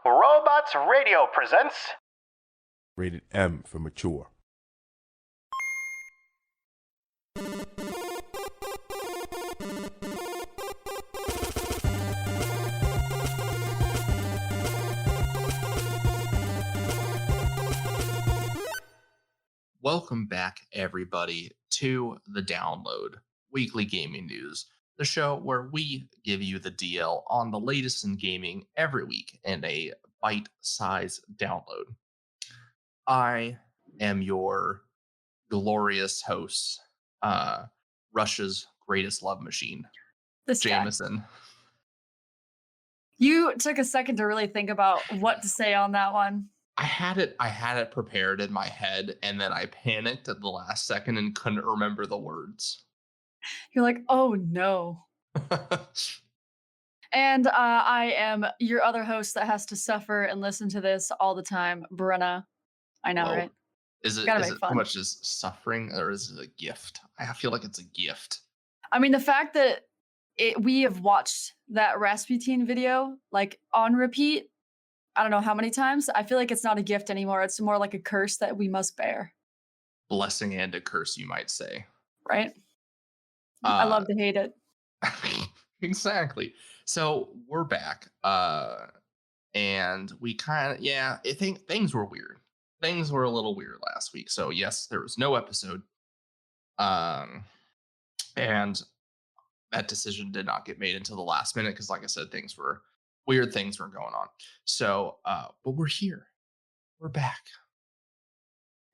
Robots Radio presents... Rated M for mature. Welcome back, everybody, to The Download, weekly gaming news, the show where we give you the DL on the latest in gaming every week in a bite-sized download. I am your glorious host, Russia's greatest love machine, Jameson. You took a second to really think about what to say on that one. I had it prepared in my head, and then I panicked at the last second and couldn't remember the words. You're like, oh no. And I am your other host that has to suffer and listen to this all the time, Brenna. I know, Whoa. right? Is it how much is suffering, or is it a gift? I feel like it's a gift. I mean, the fact that we have watched that Rasputin video like on repeat, I don't know how many times. I feel like it's not a gift anymore. It's more like a curse that we must bear. Blessing and a curse, you might say. Right? I love to hate it. Exactly. So we're back. And we I think things were weird. Things were a little weird last week. So yes, there was no episode. And that decision did not get made until the last minute because, like I said, weird things were going on. So, but we're here. We're back.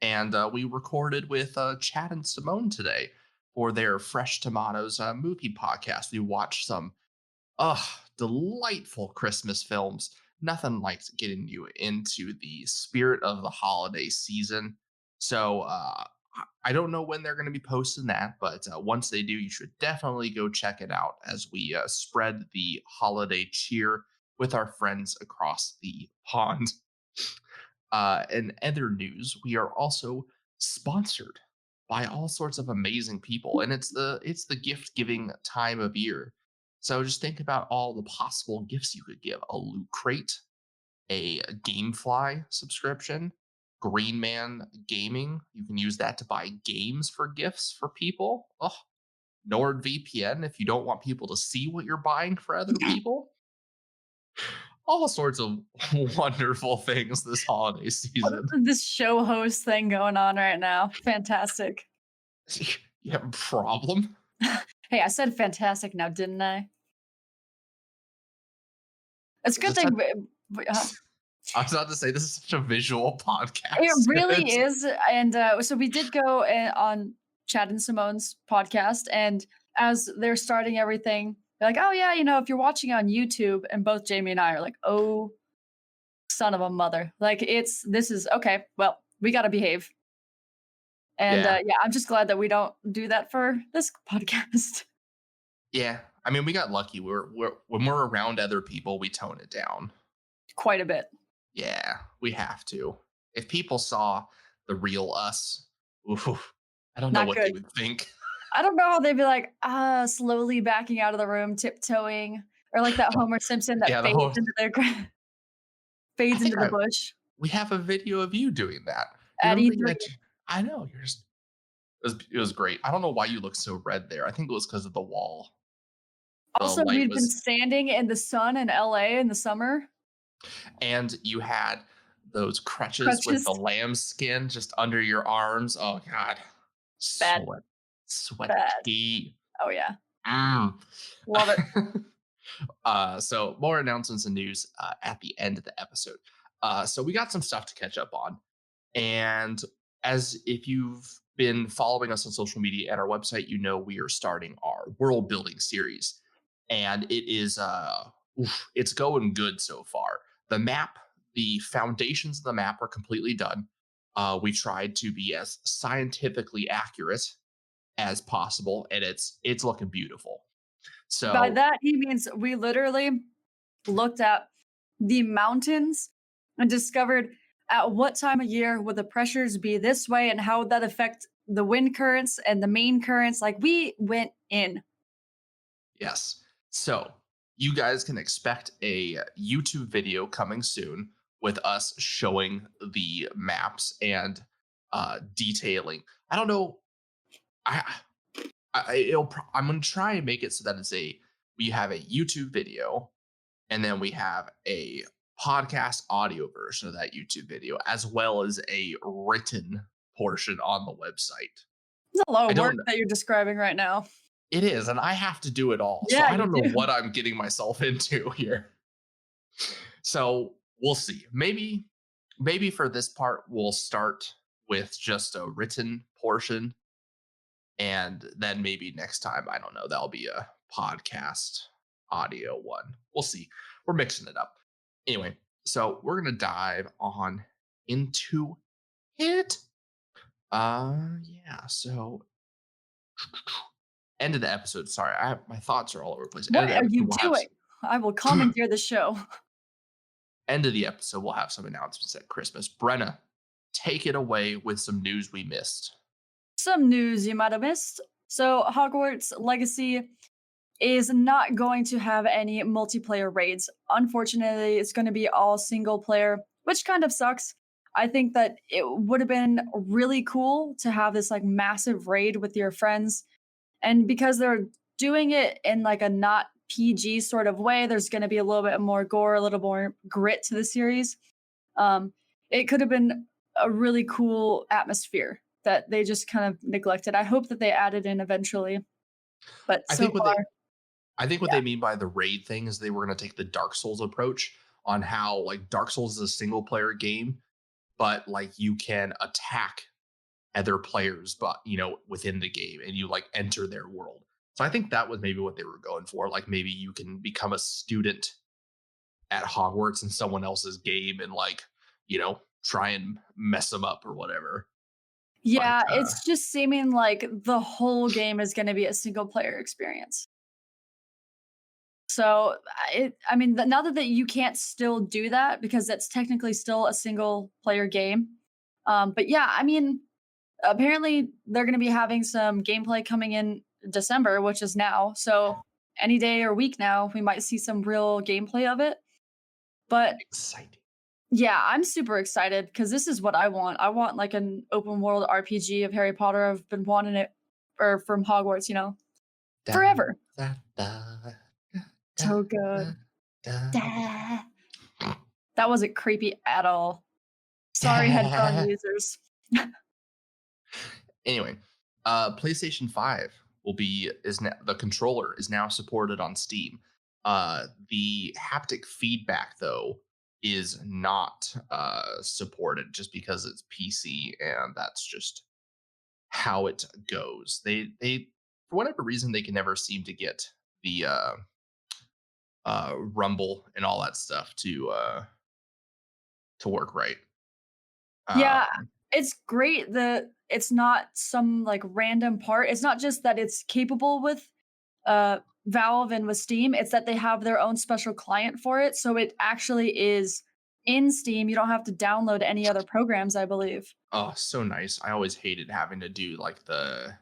And we recorded with Chad and Simone today for their Fresh Tomatoes movie podcast. We watched some delightful Christmas films. Nothing like getting you into the spirit of the holiday season. So I don't know when they're going to be posting that, but once they do, you should definitely go check it out as we spread the holiday cheer with our friends across the pond. In other news, we are also sponsored by all sorts of amazing people, and it's the gift giving time of year. So just think about all the possible gifts you could give: a Loot Crate, a Gamefly subscription, Green Man Gaming. You can use that to buy games for gifts for people. NordVPN if you don't want people to see what you're buying for other people. All sorts of wonderful things this holiday season. This show host thing going on right now. Fantastic. You have a problem? Hey, I said fantastic now, didn't I? It's a good thing. I was about to say, this is such a visual podcast. It really is. And so we did go on Chad and Simone's podcast, and as they're starting everything, they're like, oh yeah, if you're watching on YouTube, and both Jamie and I are like, oh, son of a mother. Like this is okay. Well, we got to behave. And I'm just glad that we don't do that for this podcast. Yeah. I mean, we got lucky. When we're around other people, we tone it down. Quite a bit. Yeah, we have to. If people saw the real us, I don't know what they would think. I don't know how they'd be like, slowly backing out of the room, tiptoeing, or like that Homer Simpson that fades into the bush. We have a video of you doing that. At E3. I know. It was great. I don't know why you look so red there. I think it was because of the wall. Also, we've been standing in the sun in LA in the summer. And you had those crutches with the lamb skin just under your arms. Oh, God. Bad. Sweaty. Oh, yeah. Love it. So more announcements and news at the end of the episode. So we got some stuff to catch up on. And if you've been following us on social media and our website, we are starting our world building series. And it is it's going good so far. The foundations of the map are completely done. We tried to be as scientifically accurate as possible, and it's looking beautiful. So by that he means we literally looked at the mountains and discovered at what time of year would the pressures be this way and how would that affect the wind currents and the main currents. Like, we went in. Yes. So you guys can expect a YouTube video coming soon with us showing the maps and detailing. I don't know. I'm going to try and make it so that we have a YouTube video, and then we have a podcast audio version of that YouTube video, as well as a written portion on the website. It's a lot of work that you're describing right now. It is, and I have to do it all. Yeah, so I don't know what I'm getting myself into here. So we'll see. Maybe for this part, we'll start with just a written portion. And then maybe next time, I don't know, that'll be a podcast audio one. We'll see. We're mixing it up. Anyway, so we're going to dive on into it. Yeah, so end of the episode. Sorry, my thoughts are all over the place. What are you doing? I will commandeer the show. End of the episode, we'll have some announcements at Christmas. Brenna, take it away with some news we missed. Some news you might have missed. So Hogwarts Legacy is not going to have any multiplayer raids. Unfortunately, it's going to be all single player, which kind of sucks. I think that it would have been really cool to have this like massive raid with your friends. And because they're doing it in like a not PG sort of way, there's going to be a little bit more gore, a little more grit to the series. It could have been a really cool atmosphere that they just kind of neglected. I hope that they added in eventually. But I think what they mean by the raid thing is they were going to take the Dark Souls approach on how like Dark Souls is a single player game, but like you can attack other players, but within the game, and you like enter their world. So I think that was maybe what they were going for. Like maybe you can become a student at Hogwarts in someone else's game and like, try and mess them up or whatever. Yeah, it's just seeming like the whole game is going to be a single player experience. So now that you can't still do that because that's technically still a single player game. But yeah, apparently they're going to be having some gameplay coming in December, which is now. So any day or week now, we might see some real gameplay of it. But exciting. Yeah, I'm super excited because this is what I want. I want like an open world RPG of Harry Potter. I've been wanting it from Hogwarts, forever. So good. That wasn't creepy at all. Sorry, headphone users. Anyway, PlayStation 5 the controller is now supported on Steam. The haptic feedback though is not supported just because it's PC, and that's just how it goes. They for whatever reason they can never seem to get the rumble and all that stuff to work right. Yeah, it's great that it's not some like random part. It's not just that it's capable with Valve and with Steam, it's that they have their own special client for it. So it actually is in Steam. You don't have to download any other programs, I believe. Oh, so nice. I always hated having to do like the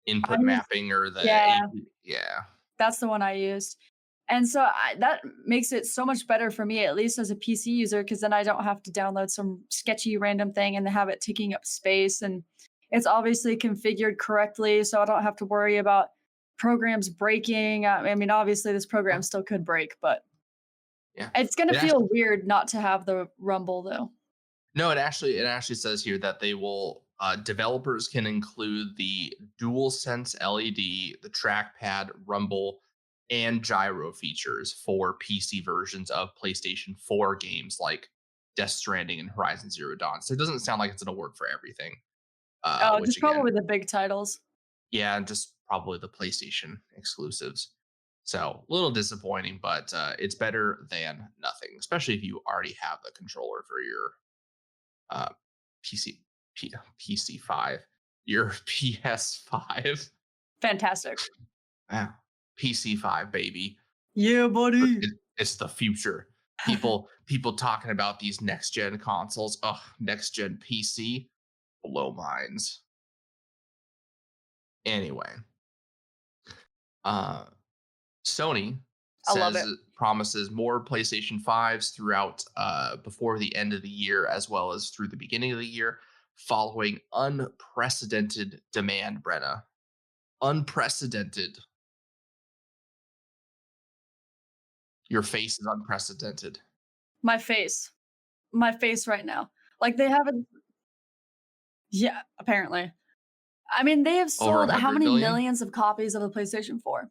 input mapping or the yeah. That's the one I used. And so that makes it so much better for me, at least as a PC user, because then I don't have to download some sketchy random thing and have it taking up space. And it's obviously configured correctly, so I don't have to worry about programs breaking. Obviously this program still could break, but yeah, it's going to feel weird not to have the rumble though. No, it actually says here that they will developers can include the DualSense LED, the trackpad, rumble, and gyro features for PC versions of PlayStation 4 games like Death Stranding and Horizon Zero Dawn. So it doesn't sound like it's going to work for everything. Just probably the big titles. Yeah, and just probably the PlayStation exclusives. So a little disappointing, but it's better than nothing, especially if you already have the controller for your PC5, your PS5. Fantastic. Yeah. PC5, baby. Yeah, buddy. It's the future. People talking about these next gen consoles. Oh, next gen PC, blow minds. Anyway, Sony I love says it. it promises more PlayStation 5s throughout before the end of the year, as well as through the beginning of the year, following unprecedented demand, Brenna. Unprecedented. Your face is unprecedented. My face right now. Like they haven't. Yeah, apparently. I mean, they have Over sold how 100 many million? millions of copies of the PlayStation 4?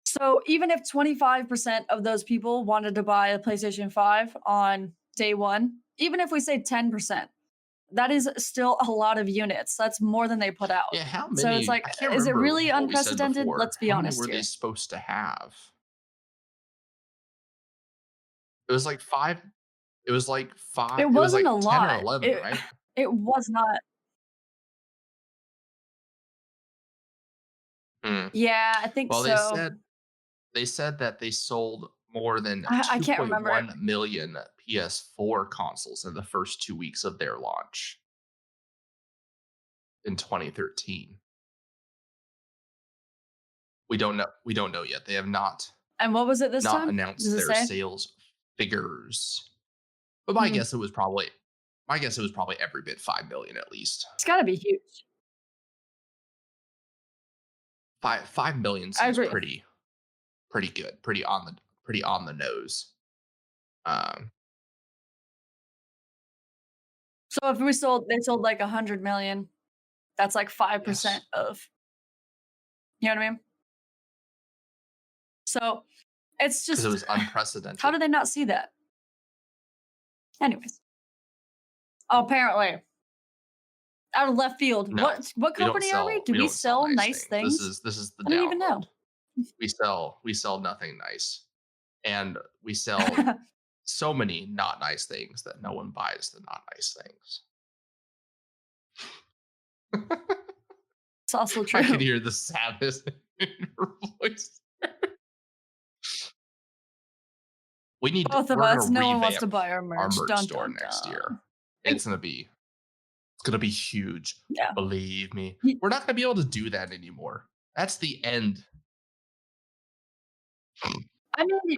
So even if 25% of those people wanted to buy a PlayStation 5 on day one, even if we say 10%, that is still a lot of units. That's more than they put out. Yeah, how So it's many? like, I can't is it remember really what we said unprecedented? before. Let's be How many honest were they here. supposed to have? It was like 5. It was like 5. It It was wasn't like a 10 or lot. 11, right? It was not. Hmm. Yeah, I think Well, so. they said that they sold more than I can't remember. 2.1 million PS4 consoles in the first 2 weeks of their launch in 2013. We don't know yet. They have not And what was it this time? announced Does it their say? sales figures. But my guess it was probably every bit 5 million at least. It's got to be huge. 5 million I seems agree. pretty good, pretty on the nose. So if they sold like 100 million, that's like 5% Yes. of, you know what I mean? So it's Because just, it was unprecedented. how did they not see that? Anyways. Apparently. Out of left field. No, What company are we? Do we don't sell nice things? This is the I didn't even know. download. We sell nothing nice, and we sell so many not nice things that no one buys the not nice things. It's also true. I can hear the sadness in your voice. Both of us. No one wants to buy our merch. Store next year. It's gonna be huge. Yeah. Believe me. We're not gonna be able to do that anymore. That's the end. I mean,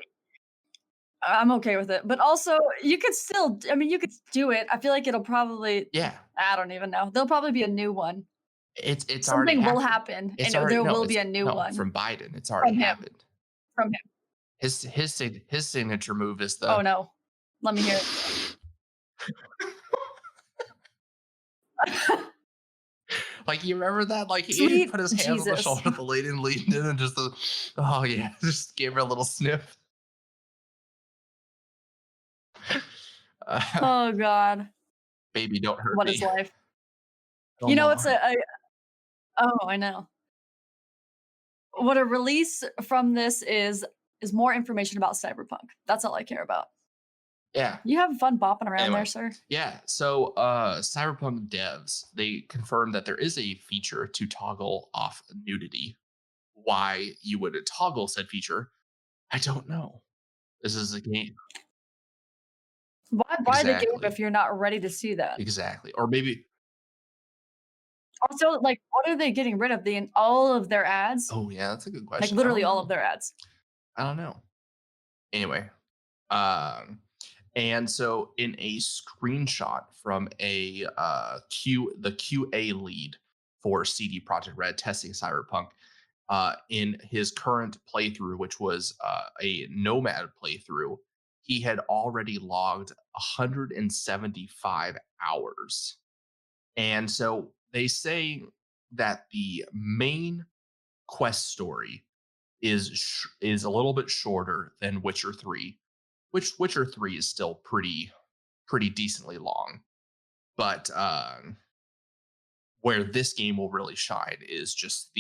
I'm okay with it, but also you could still. I mean, you could do it. I feel like it'll probably. Yeah. I don't even know. There'll probably be a new one. It's Something already will happened. happen, It's and already, there no, will it's, be a new no, one from Biden. It's already happened. From him. His signature move is the. Oh no! Let me hear it. Like, you remember that? Like, he Sweet put his hands on the Jesus. shoulder of the lady and leaned in and just, oh yeah, just gave her a little sniff. Oh God! Baby, don't hurt What me. is life? No You know, more. it's oh, I know. What a release from this is more information about Cyberpunk. That's all I care about. Yeah. You having fun bopping around Anyway, there, sir? Yeah. So Cyberpunk devs, they confirmed that there is a feature to toggle off nudity. Why you would toggle said feature, I don't know. This is a game. Why buy the game Exactly. if you're not ready to see that? Exactly. Or maybe. Also, like, what are they getting rid of? All of their ads? Oh yeah, that's a good question. Like I literally don't all know. of their ads. I don't know. Anyway, and so in a screenshot from the QA lead for CD Projekt Red testing Cyberpunk, in his current playthrough, which was a Nomad playthrough, he had already logged 175 hours. And so they say that the main quest story is a little bit shorter than Witcher 3, which Witcher 3 is still pretty decently long. But where this game will really shine is just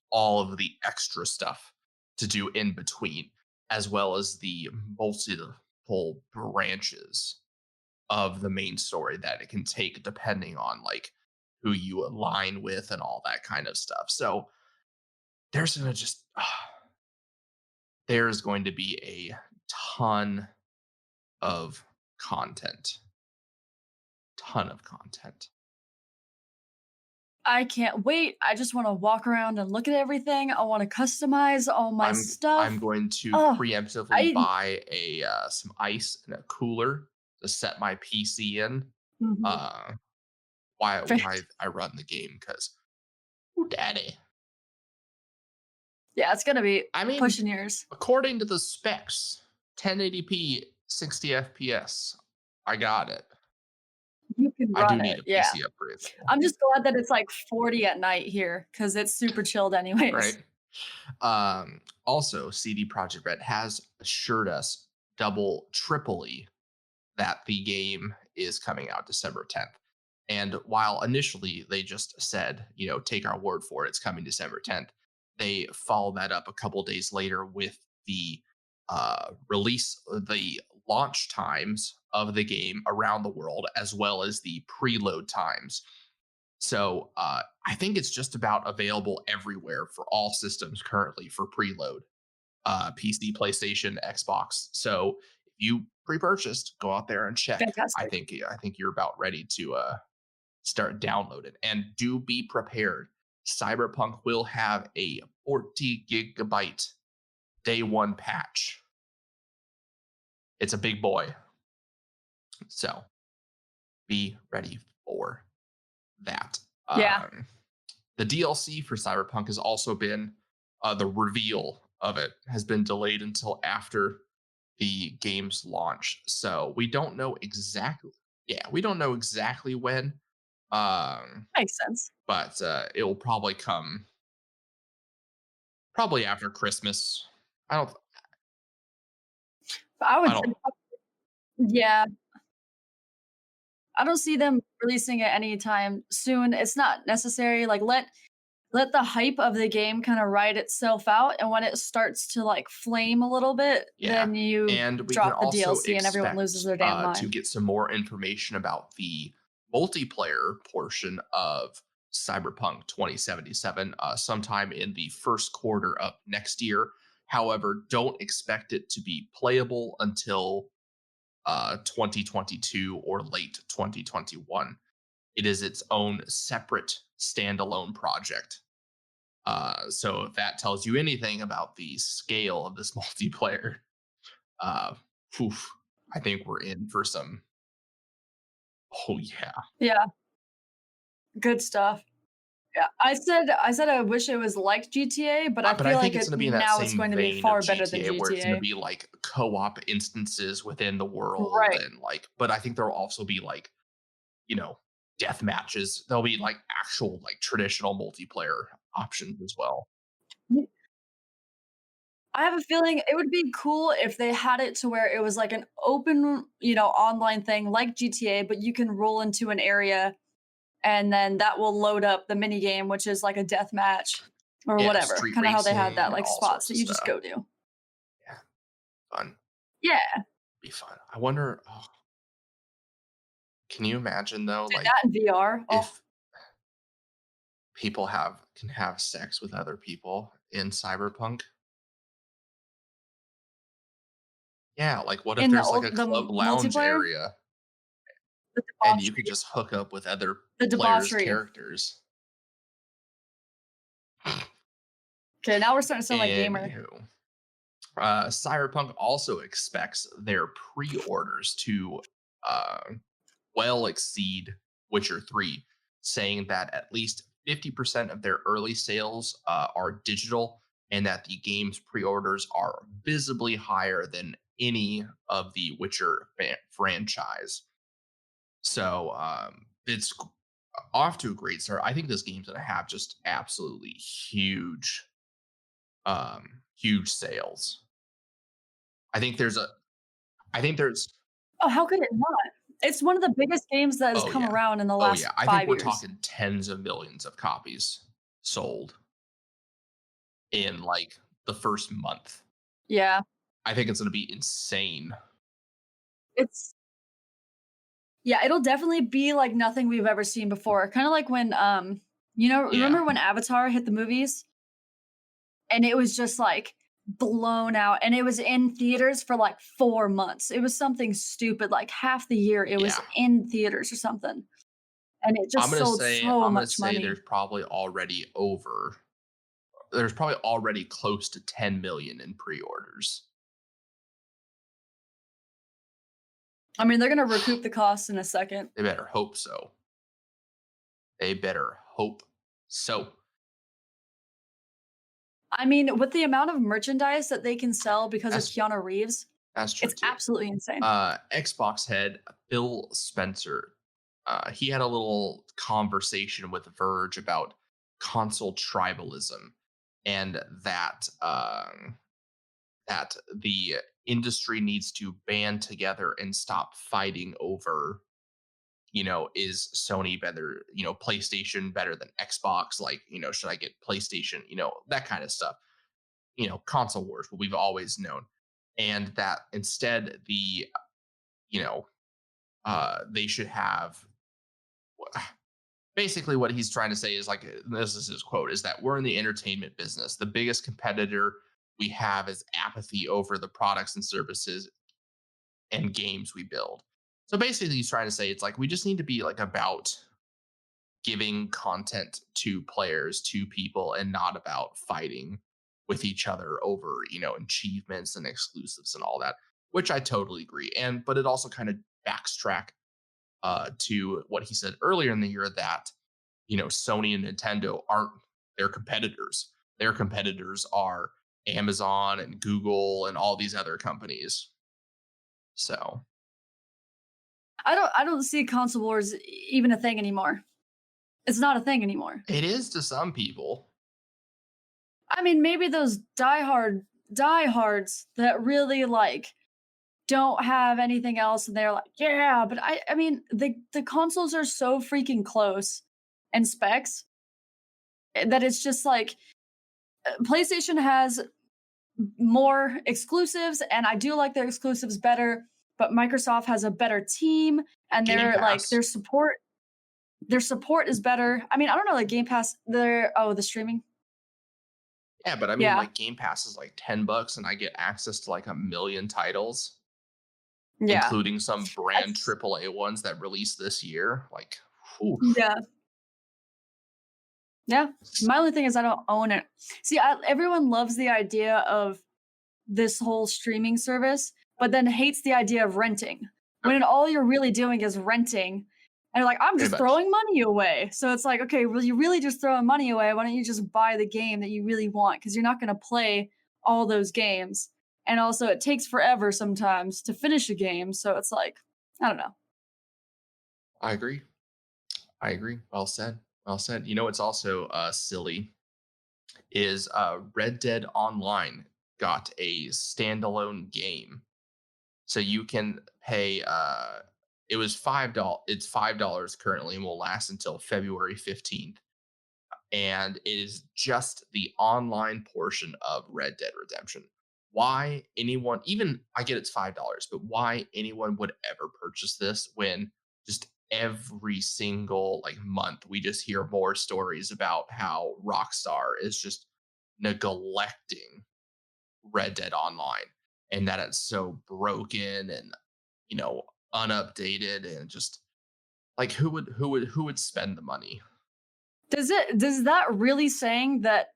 all of the extra stuff to do in between, as well as the multiple branches of the main story that it can take depending on like who you align with and all that kind of stuff. So there's going to be a ton of content. I can't wait. I just want to walk around and look at everything. I want to customize all my I'm stuff. going to Oh, preemptively I buy some ice and a cooler to set my PC in. mhm. Uh, why I run the game because, ooh, daddy. Yeah, it's gonna be I mean, pushing yours. according to the specs, 1080p, 60 FPS. I got it. You can I do run need it. a Yeah. PC upgrade though, I'm just glad that it's like 40 at night here because it's super chilled right? anyways. Also, CD Projekt Red has assured us double, triply that the game is coming out December 10th. And while initially they just said, take our word for it, it's coming December 10th, they followed that up a couple days later with the the launch times of the game around the world, as well as the preload times. So I think it's just about available everywhere for all systems currently for preload, PC, PlayStation, Xbox. So if you pre-purchased, go out there and check. Fantastic. I think you're about ready to start downloading. And do be prepared. Cyberpunk will have a 40 gigabyte day one patch. It's a big boy. So be ready for that. Yeah. The DLC for Cyberpunk has also been the reveal of it has been delayed until after the game's launch. So we don't know exactly. Yeah, we don't know exactly when, Makes sense. but it will probably come probably after Christmas. I don't. But I would I say, don't. yeah, I don't see them releasing it anytime soon. It's not necessary. Like let the hype of the game kind of ride itself out, and when it starts to like flame a little bit, Yeah, then you and we can drop the also DLC and everyone loses expect their damn to mind. get some more information about the multiplayer portion of Cyberpunk 2077 sometime in the first quarter of next year. However, don't expect it to be playable until 2022 or late 2021. It is its own separate standalone project. So if that tells you anything about the scale of this multiplayer, uh, oof, I think we're in for some. Oh yeah, Yeah, good stuff. Yeah, I said I wish it was like GTA, but I but I feel think like it's it going to be in that now it's same going to be vein of far better than GTA, where it's going to GTA. be like co-op instances within the world, Right. and like. But I think there will also be like death matches. There'll be like actual like traditional multiplayer options as well. I have a feeling it would be cool if they had it to where it was like an open, online thing like GTA, but you can roll into an area and then that will load up the mini game, which is like a death match or Yeah, whatever. street Kind of how they had racing that and like all spots sorts that of you just stuff. go to. Yeah, fun. Yeah, Be fun. I wonder. Oh, can you imagine though, did like that in VR. Oh, if people can have sex with other people in Cyberpunk? Yeah, like what if in the there's like a the club lounge multiplayer, area the and you could debauchery, just hook up with other the players' debauchery. characters? Okay, now we're starting to sound like gamer. Anywho, Cyberpunk also expects their pre-orders to uh, well exceed Witcher 3, saying that at least 50% of their early sales are digital, and that the game's pre-orders are visibly higher than any of the Witcher franchise. So it's off to a great start. I think this game's gonna have just absolutely huge sales. I think there's a I think there's Oh, how could it not? It's one of the biggest games that has oh come yeah. around in the Oh last yeah. I think 5 we're years. talking tens of millions of copies sold in like the first month. Yeah, I think it's going to be insane. it's yeah, it'll definitely be like nothing we've ever seen before. Kind of like when Yeah. remember when Avatar hit the movies and it was just like blown out and it was in theaters for like 4 months. It was something stupid like half the year it was Yeah. in theaters or something. and it I'm just gonna sold say so I'm gonna much say money. there's probably already close to 10 million in pre-orders. I mean, they're gonna recoup the costs in a second. They better hope so. They better hope so. I mean, with the amount of merchandise that they can sell because of That's Keanu Reeves, that's true it's too. absolutely insane. Xbox head Phil Spencer, he had a little conversation with Verge about console tribalism, and that the industry needs to band together and stop fighting over, is Sony better, PlayStation better than Xbox? Like, should I get PlayStation? That kind of stuff. Console wars, what we've always known, and that instead you know they should have, basically what he's trying to say is, like, this is his quote, is that we're in the entertainment business. The biggest competitor we have is apathy over the products and services and games we build. So basically he's trying to say it's like we just need to be like about giving content to players, to people, and not about fighting with each other over, achievements and exclusives and all that, which I totally agree. But it also kind of backtrack to what he said earlier in the year, that Sony and Nintendo aren't their competitors. Their competitors are Amazon and Google and all these other companies. So I don't see console wars even a thing anymore. It's not a thing anymore. it is to some people. I mean, maybe those diehards that really like don't have anything else and they're like, yeah, but I mean, the consoles are so freaking close in specs that it's just like PlayStation has more exclusives, and I do like their exclusives better, but Microsoft has a better team, and Game they're like Pass. their support is better. I mean, I don't know, like Game Pass, the streaming. Yeah, but I mean, Yeah. like, Game Pass is like $10 and I get access to like a million titles, Yeah. including some brand That's- AAA ones that released this year. Like, whew. Yeah. Yeah. My only thing is I don't own it. See, everyone loves the idea of this whole streaming service, but then hates the idea of renting. When all you're really doing is renting, and you're like, I'm Pretty just much. throwing money away. So it's like, okay, well, you're really just throwing money away. Why don't you just buy the game that you really want? Because you're not going to play all those games. And also, it takes forever sometimes to finish a game. So it's like, I don't know. I agree. Well said. Well said. It's also silly is Red Dead Online got a standalone game. So you can pay it was $5. It's $5 currently and will last until February 15th. And it is just the online portion of Red Dead Redemption. Why anyone, even I get it's $5, but why anyone would ever purchase this when just every single like month we just hear more stories about how Rockstar is just neglecting Red Dead Online, and that it's so broken and unupdated, and just like who would spend the money? Does that really saying that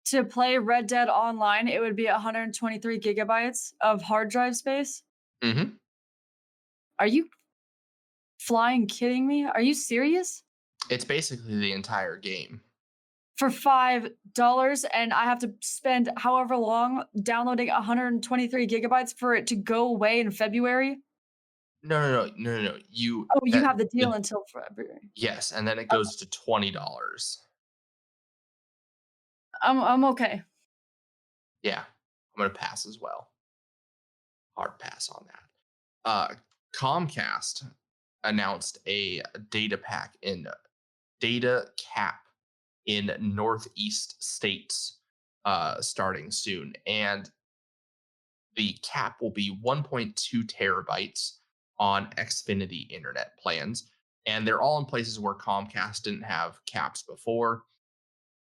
to play Red Dead Online, it would be 123 gigabytes of hard drive space? Mm-hmm. Are you flying kidding me? Are you serious? It's basically the entire game. For $5, and I have to spend however long downloading 123 gigabytes for it to go away in February? No. You Oh, you have the deal until February. yes, and then it Okay. goes to $20. I'm okay. Yeah, I'm gonna pass as well. Hard pass on that. Comcast announced a data cap in Northeast states starting soon, and the cap will be 1.2 terabytes on Xfinity internet plans, and they're all in places where Comcast didn't have caps before.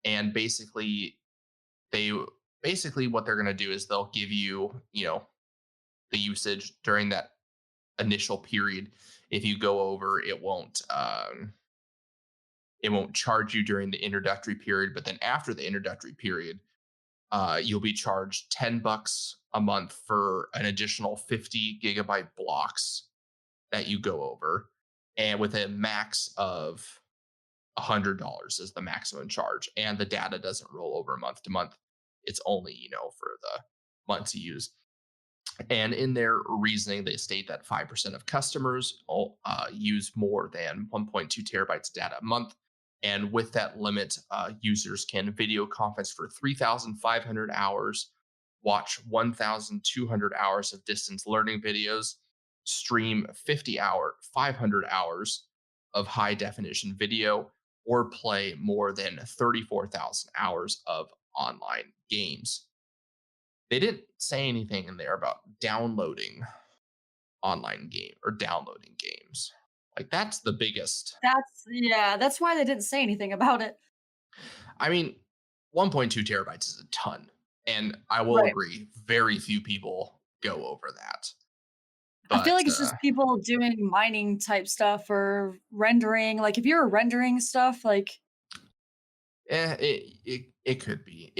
And basically what they're going to do is they'll give you, the usage during that initial period. If you go over, it won't It won't charge you during the introductory period, but then after the introductory period, you'll be charged $10 a month for an additional 50 gigabyte blocks that you go over, and with a max of $100 is the maximum charge. And the data doesn't roll over month to month. It's only, for the months you use. And in their reasoning, they state that 5% of customers use more than 1.2 terabytes of data a month. And with that limit, users can video conference for 3,500 hours, watch 1,200 hours of distance learning videos, stream 500 hours of high definition video, or play more than 34,000 hours of online games. They didn't say anything in there about downloading online game or downloading games. Like, that's the biggest. That's why they didn't say anything about it. I mean, 1.2 terabytes is a ton. And I will Right. agree, very few people go over that. I feel But, like it's just people doing mining type stuff or rendering. Like if you're rendering stuff, like it could be.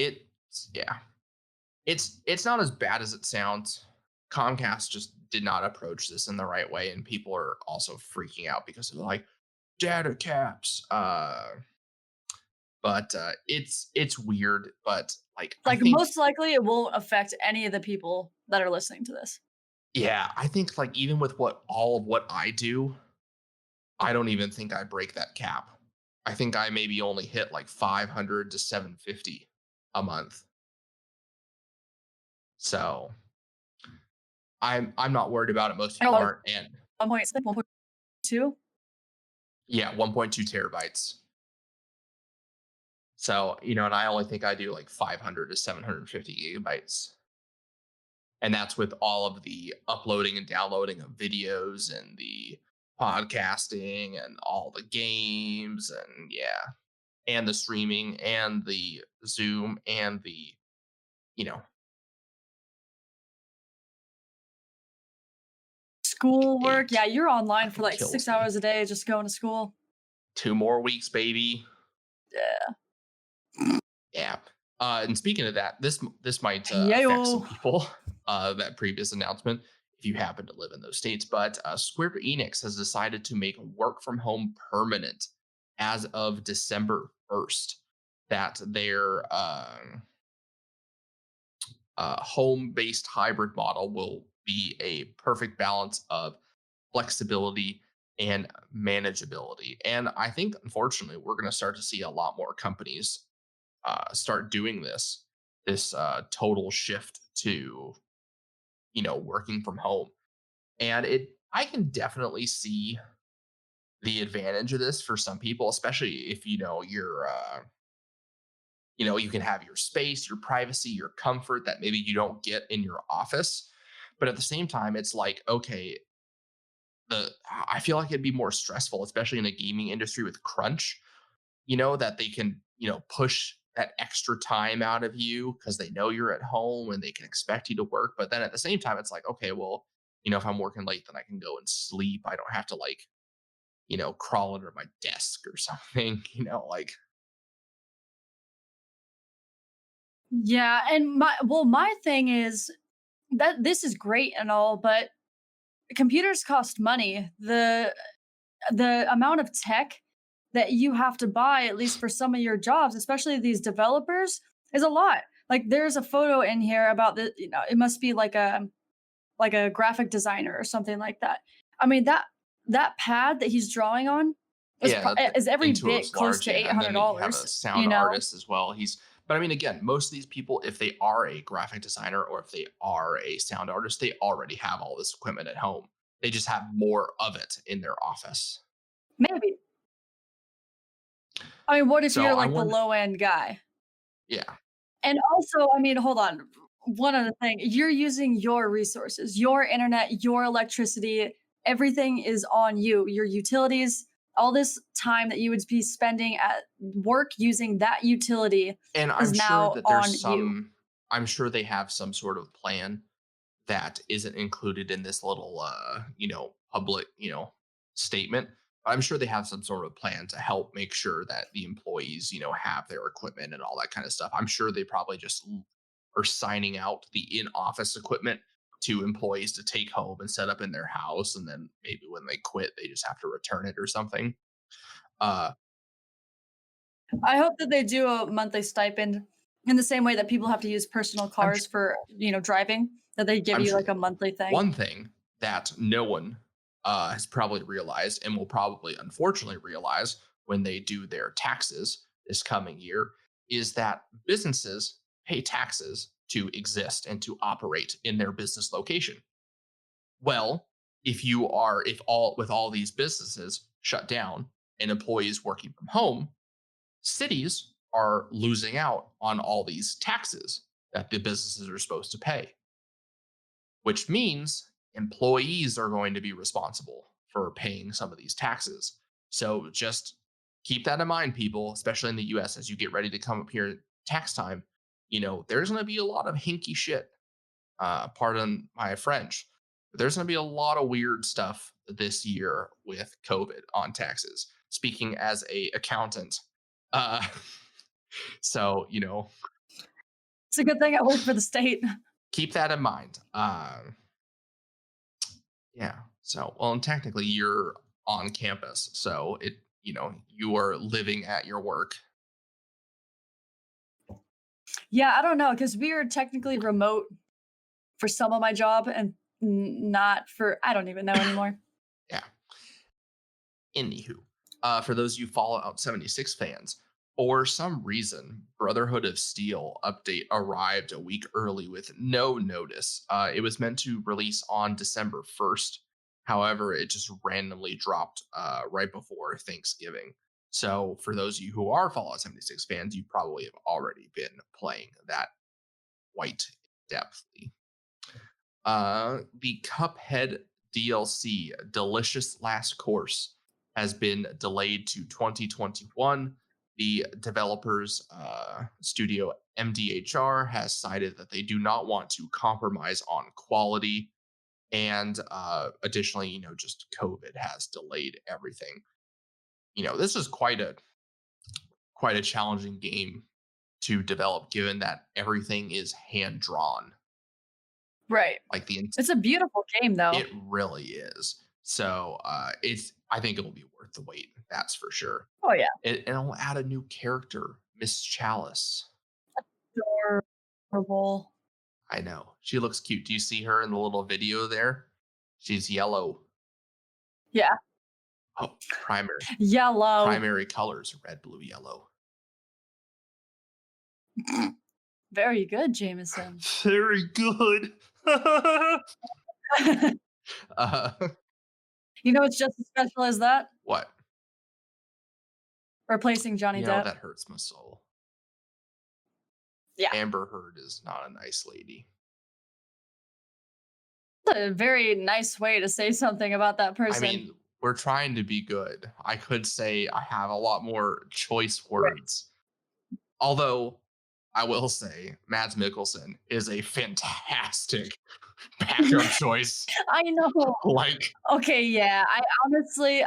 It's not as bad as it sounds. Comcast just did not approach this in the right way, and people are also freaking out because of like data caps. But it's weird. But I think, most likely it won't affect any of the people that are listening to this. yeah, I think like even with all of what I do, I don't even think I break that cap. I think I maybe only hit like 500 to 750 a month. So I'm not worried about it. Most people aren't. And 1.2. yeah, 1.2 terabytes. So, and I only think I do like 500 to 750 gigabytes. And that's with all of the uploading and downloading of videos and the podcasting and all the games and and the streaming and the Zoom and the, Schoolwork. 8 Yeah, you're online for like kills 6 me. hours a day just going to school. 2 more weeks, baby. Yeah. Yeah. And speaking of that, this might affect some people, that previous announcement, if you happen to live in those states. But Square Enix has decided to make work from home permanent as of December 1st. That their home-based hybrid model will be a perfect balance of flexibility and manageability. And I think, unfortunately, we're going to start to see a lot more companies start doing this total shift to working from home. And I can definitely see the advantage of this for some people, especially if you're you can have your space, your privacy, your comfort that maybe you don't get in your office. But at the same time, it's like, okay, I feel like it'd be more stressful, especially in a gaming industry with crunch, that they can, push that extra time out of you because they know you're at home and they can expect you to work. But then at the same time, it's like, okay, well, if I'm working late, then I can go and sleep. I don't have to crawl under my desk or something, like. Yeah, and my thing is that this is great and all, but computers cost money. The amount of tech that you have to buy, at least for some of your jobs, especially these developers, is a lot. Like there's a photo in here about it must be like a graphic designer or something like that. I mean that pad that he's drawing on is every bit close to $800. Have a sound artist as well. But I mean, again, most of these people, if they are a graphic designer or if they are a sound artist, they already have all this equipment at home. They just have more of it in their office. Maybe. I mean, what if you're like the low end guy? Yeah. And also, I mean, hold on. One other thing, you're using your resources, your internet, your electricity, everything is on you, your utilities, all this time that you would be spending at work using that utility and is now that there's on you. I'm sure they have some sort of plan that isn't included in this little, public, statement. I'm sure they have some sort of plan to help make sure that the employees, have their equipment and all that kind of stuff. I'm sure they probably just are signing out the in-office equipment to employees to take home and set up in their house, and then maybe when they quit, they just have to return it or something. Uh, I hope that they do a monthly stipend in the same way that people have to use personal I'm cars for, driving, that they give I'm you sure like they a will. monthly thing. One thing that no one has probably realized and will probably unfortunately realize when they do their taxes this coming year is that businesses pay taxes to exist and to operate in their business location. Well, if all these businesses shut down and employees working from home, cities are losing out on all these taxes that the businesses are supposed to pay, which means employees are going to be responsible for paying some of these taxes. So just keep that in mind, people, especially in the US, as you get ready to come up here tax time. There's going to be a lot of hinky shit. Pardon my French. But there's going to be a lot of weird stuff this year with COVID on taxes. Speaking as a accountant, uh, so It's a good thing I work for the state. keep that in mind. Yeah. So, well, and technically you're on campus, so you are living at your work. Yeah, I don't know, because we are technically remote for some of my job and not for, I don't even know anymore. Yeah. Anywho, for those of you Fallout 76 fans, for some reason, Brotherhood of Steel update arrived a week early with no notice. It was meant to release on December 1st. However, it just randomly dropped right before Thanksgiving. So, for those of you who are Fallout 76 fans, you probably have already been playing that quite depthly. The Cuphead DLC, Delicious Last Course, has been delayed to 2021. The developers, studio MDHR, has cited that they do not want to compromise on quality. And additionally, just COVID has delayed everything. This is quite a challenging game to develop, given that everything is hand drawn. Right. Like It's a beautiful game, though. it really is. So I think it'll be worth the wait. That's for sure. Oh, yeah. And it'll add a new character, Miss Chalice. Adorable. I know. She looks cute. Do you see her in the little video there? She's yellow. Yeah. Oh, primary Yellow. colors, red, blue, yellow. Very good, Jameson. Very good. uh, It's just as special as that? what? Replacing Johnny Depp. That hurts my soul. Yeah. Amber Heard is not a nice lady. That's a very nice way to say something about that person. I mean, we're trying to be good. I could say I have a lot more choice words. Right. Although I will say Mads Mikkelsen is a fantastic backup choice. I know. Okay, yeah.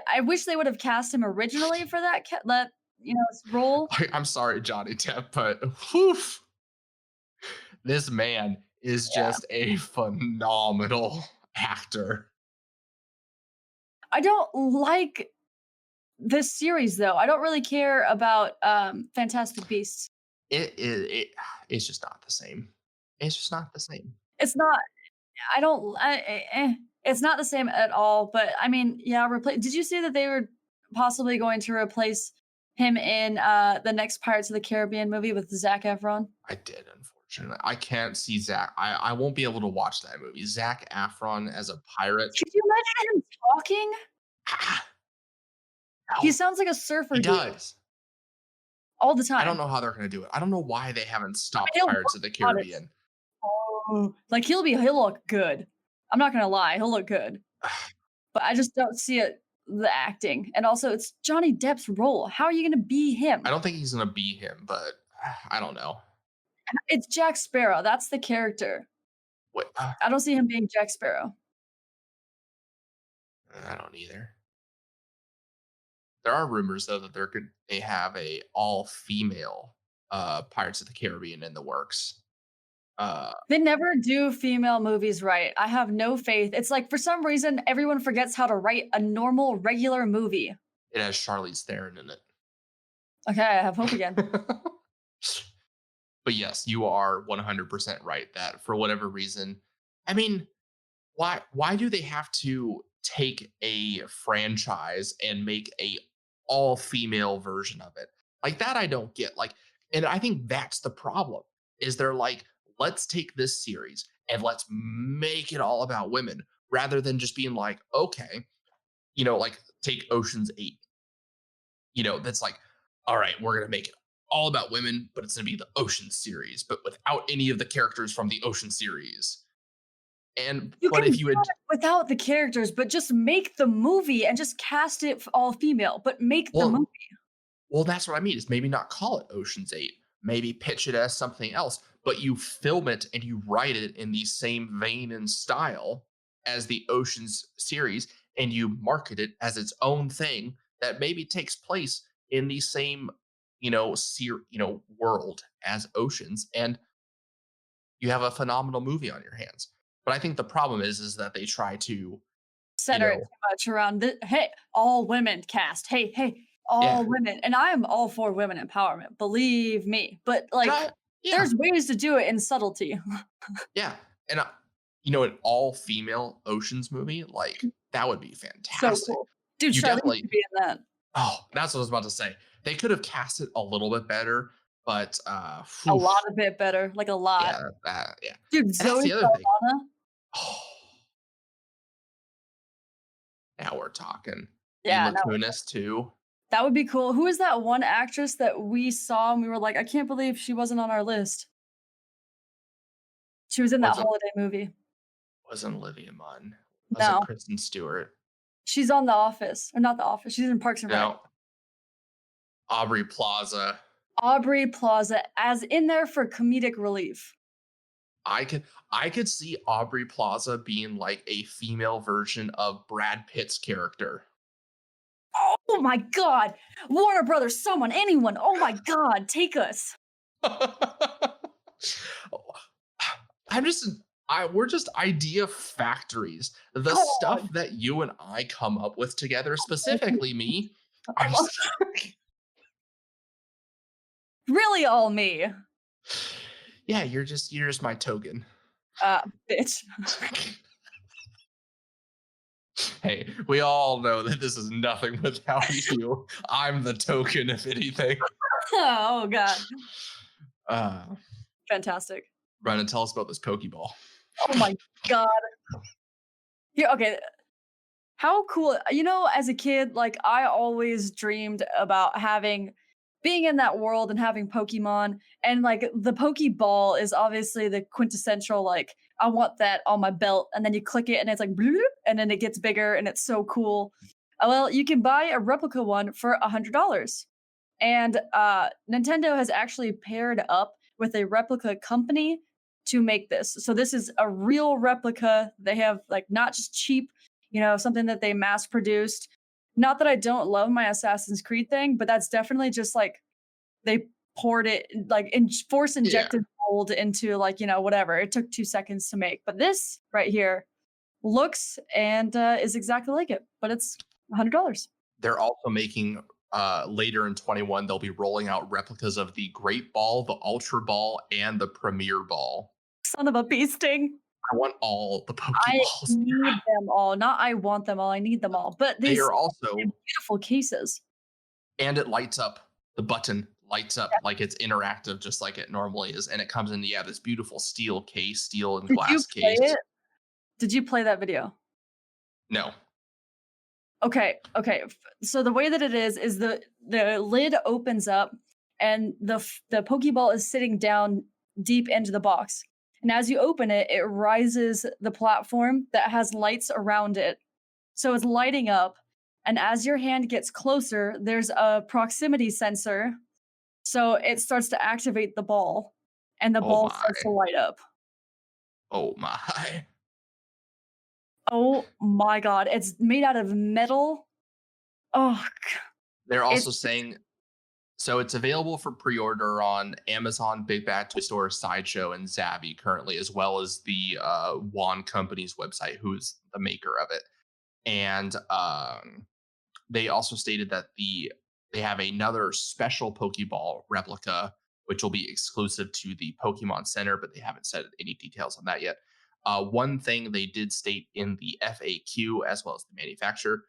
I wish they would have cast him originally for that role. I'm sorry, Johnny Depp, but whew, this man is just a phenomenal actor. I don't like this series, though. I don't really care about Fantastic Beasts. It's just not the same. It's just not the same. It's not. It's not the same at all. But I mean, yeah. Did you see that they were possibly going to replace him in the next Pirates of the Caribbean movie with Zac Efron? I did, unfortunately. I can't see Zac. I won't be able to watch that movie. Zac Efron as a pirate. Could you imagine him talking? No. He sounds like a surfer. He does. All the time. I don't know how they're going to do it. I don't know why they haven't stopped Pirates of the Caribbean. Like he'll look good. I'm not gonna lie, he'll look good. But I just don't see the acting. And also it's Johnny Depp's role. How are you gonna be him? I don't think he's gonna be him, but I don't know. It's Jack Sparrow. That's the character. What? I don't see him being Jack Sparrow. I don't either. There are rumors though that they have a all female Pirates of the Caribbean in the works. Uh, They never do female movies right. I have no faith. It's like for some reason everyone forgets how to write a normal, regular movie. it has Charlize Theron in it. Okay, I have hope again. But yes, you are 100% right that for whatever reason, I mean, why do they have to take a franchise and make a all female version of it? Like that I don't get. Like, and I think that's the problem. Is they're like, let's take this series and let's make it all about women rather than just being like, okay, like take Ocean's 8. That's like, all right, we're going to make it all about women, but it's going to be the Ocean series, but without any of the characters from the Ocean series. But if you had, without the characters, but just make the movie and just cast it all female, but make the movie. Well, that's what I mean. Is maybe not call it Ocean's 8. Maybe pitch it as something else, but you film it and you write it in the same vein and style as the Ocean's series, and you market it as its own thing that maybe takes place in the same, world as Oceans, and you have a phenomenal movie on your hands. But I think the problem is that they try to center it too much around the hey, all women cast. Hey, all women. And I am all for women empowerment, believe me. But like there's ways to do it in subtlety. Yeah. And an all female Oceans movie, like that would be fantastic. So cool. Dude, Charlize could be in that. Oh, that's what I was about to say. They could have cast it a little bit better, but a lot a bit better, like a lot. Yeah. Dude, Zoe Saldana. Oh. Now we're talking. Yeah, Mila Kunis too. That would be cool. Who is that one actress that we saw and we were like, I can't believe she wasn't on our list? She was in that holiday movie. Wasn't Olivia Munn? Wasn't Kristen Stewart? She's on The Office, or not The Office. She's in Parks and Rec. Aubrey Plaza. Aubrey Plaza, as in there for comedic relief. I could see Aubrey Plaza being like a female version of Brad Pitt's character. Oh my God. Warner Brothers, someone, anyone. Oh my God, take us. We're just idea factories. The stuff that you and I come up with together, specifically me. Really all me. Yeah, you're just my token. Bitch. Hey, we all know that this is nothing without you. I'm the token, if anything. Oh God. Fantastic. Brenna, tell us about this Pokeball. Oh my God. Yeah, okay. How cool. As a kid, like I always dreamed about being in that world and having Pokemon, and like the Pokeball is obviously the quintessential, like, I want that on my belt, and then you click it and it's like, bloop, and then it gets bigger and it's so cool. Well, you can buy a replica one for $100. And Nintendo has actually paired up with a replica company to make this. So this is a real replica. They have like not just cheap, something that they mass produced. Not that I don't love my Assassin's Creed thing, but that's definitely just like they poured it like force injected gold into like, whatever. It took 2 seconds to make. But this right here looks and is exactly like it, but it's $100. They're also making later in 21, they'll be rolling out replicas of the Great Ball, the Ultra Ball, and the Premier Ball. Son of a bee sting. I want all the Pokeballs. I need them all. Not I want them all. I need them all. But they are also beautiful cases. And it lights up. The button lights up like it's interactive, just like it normally is. And it comes in, this beautiful steel and glass case. Did you play that video? No. Okay. So the way that it is the lid opens up and the Pokeball is sitting down deep into the box. And as you open it, it rises the platform that has lights around it. So it's lighting up. And as your hand gets closer, there's a proximity sensor. So it starts to activate the ball. And the ball starts to light up. Oh my. Oh my God. It's made out of metal. Oh, They're also It's saying, so it's available for pre-order on Amazon, Big Bad Toy Store, Sideshow, and Zavvi currently, as well as the Juan Company's website, who's the maker of it. And they also stated that they have another special Pokeball replica, which will be exclusive to the Pokemon Center, but they haven't said any details on that yet. One thing they did state in the FAQ, as well as the manufacturer,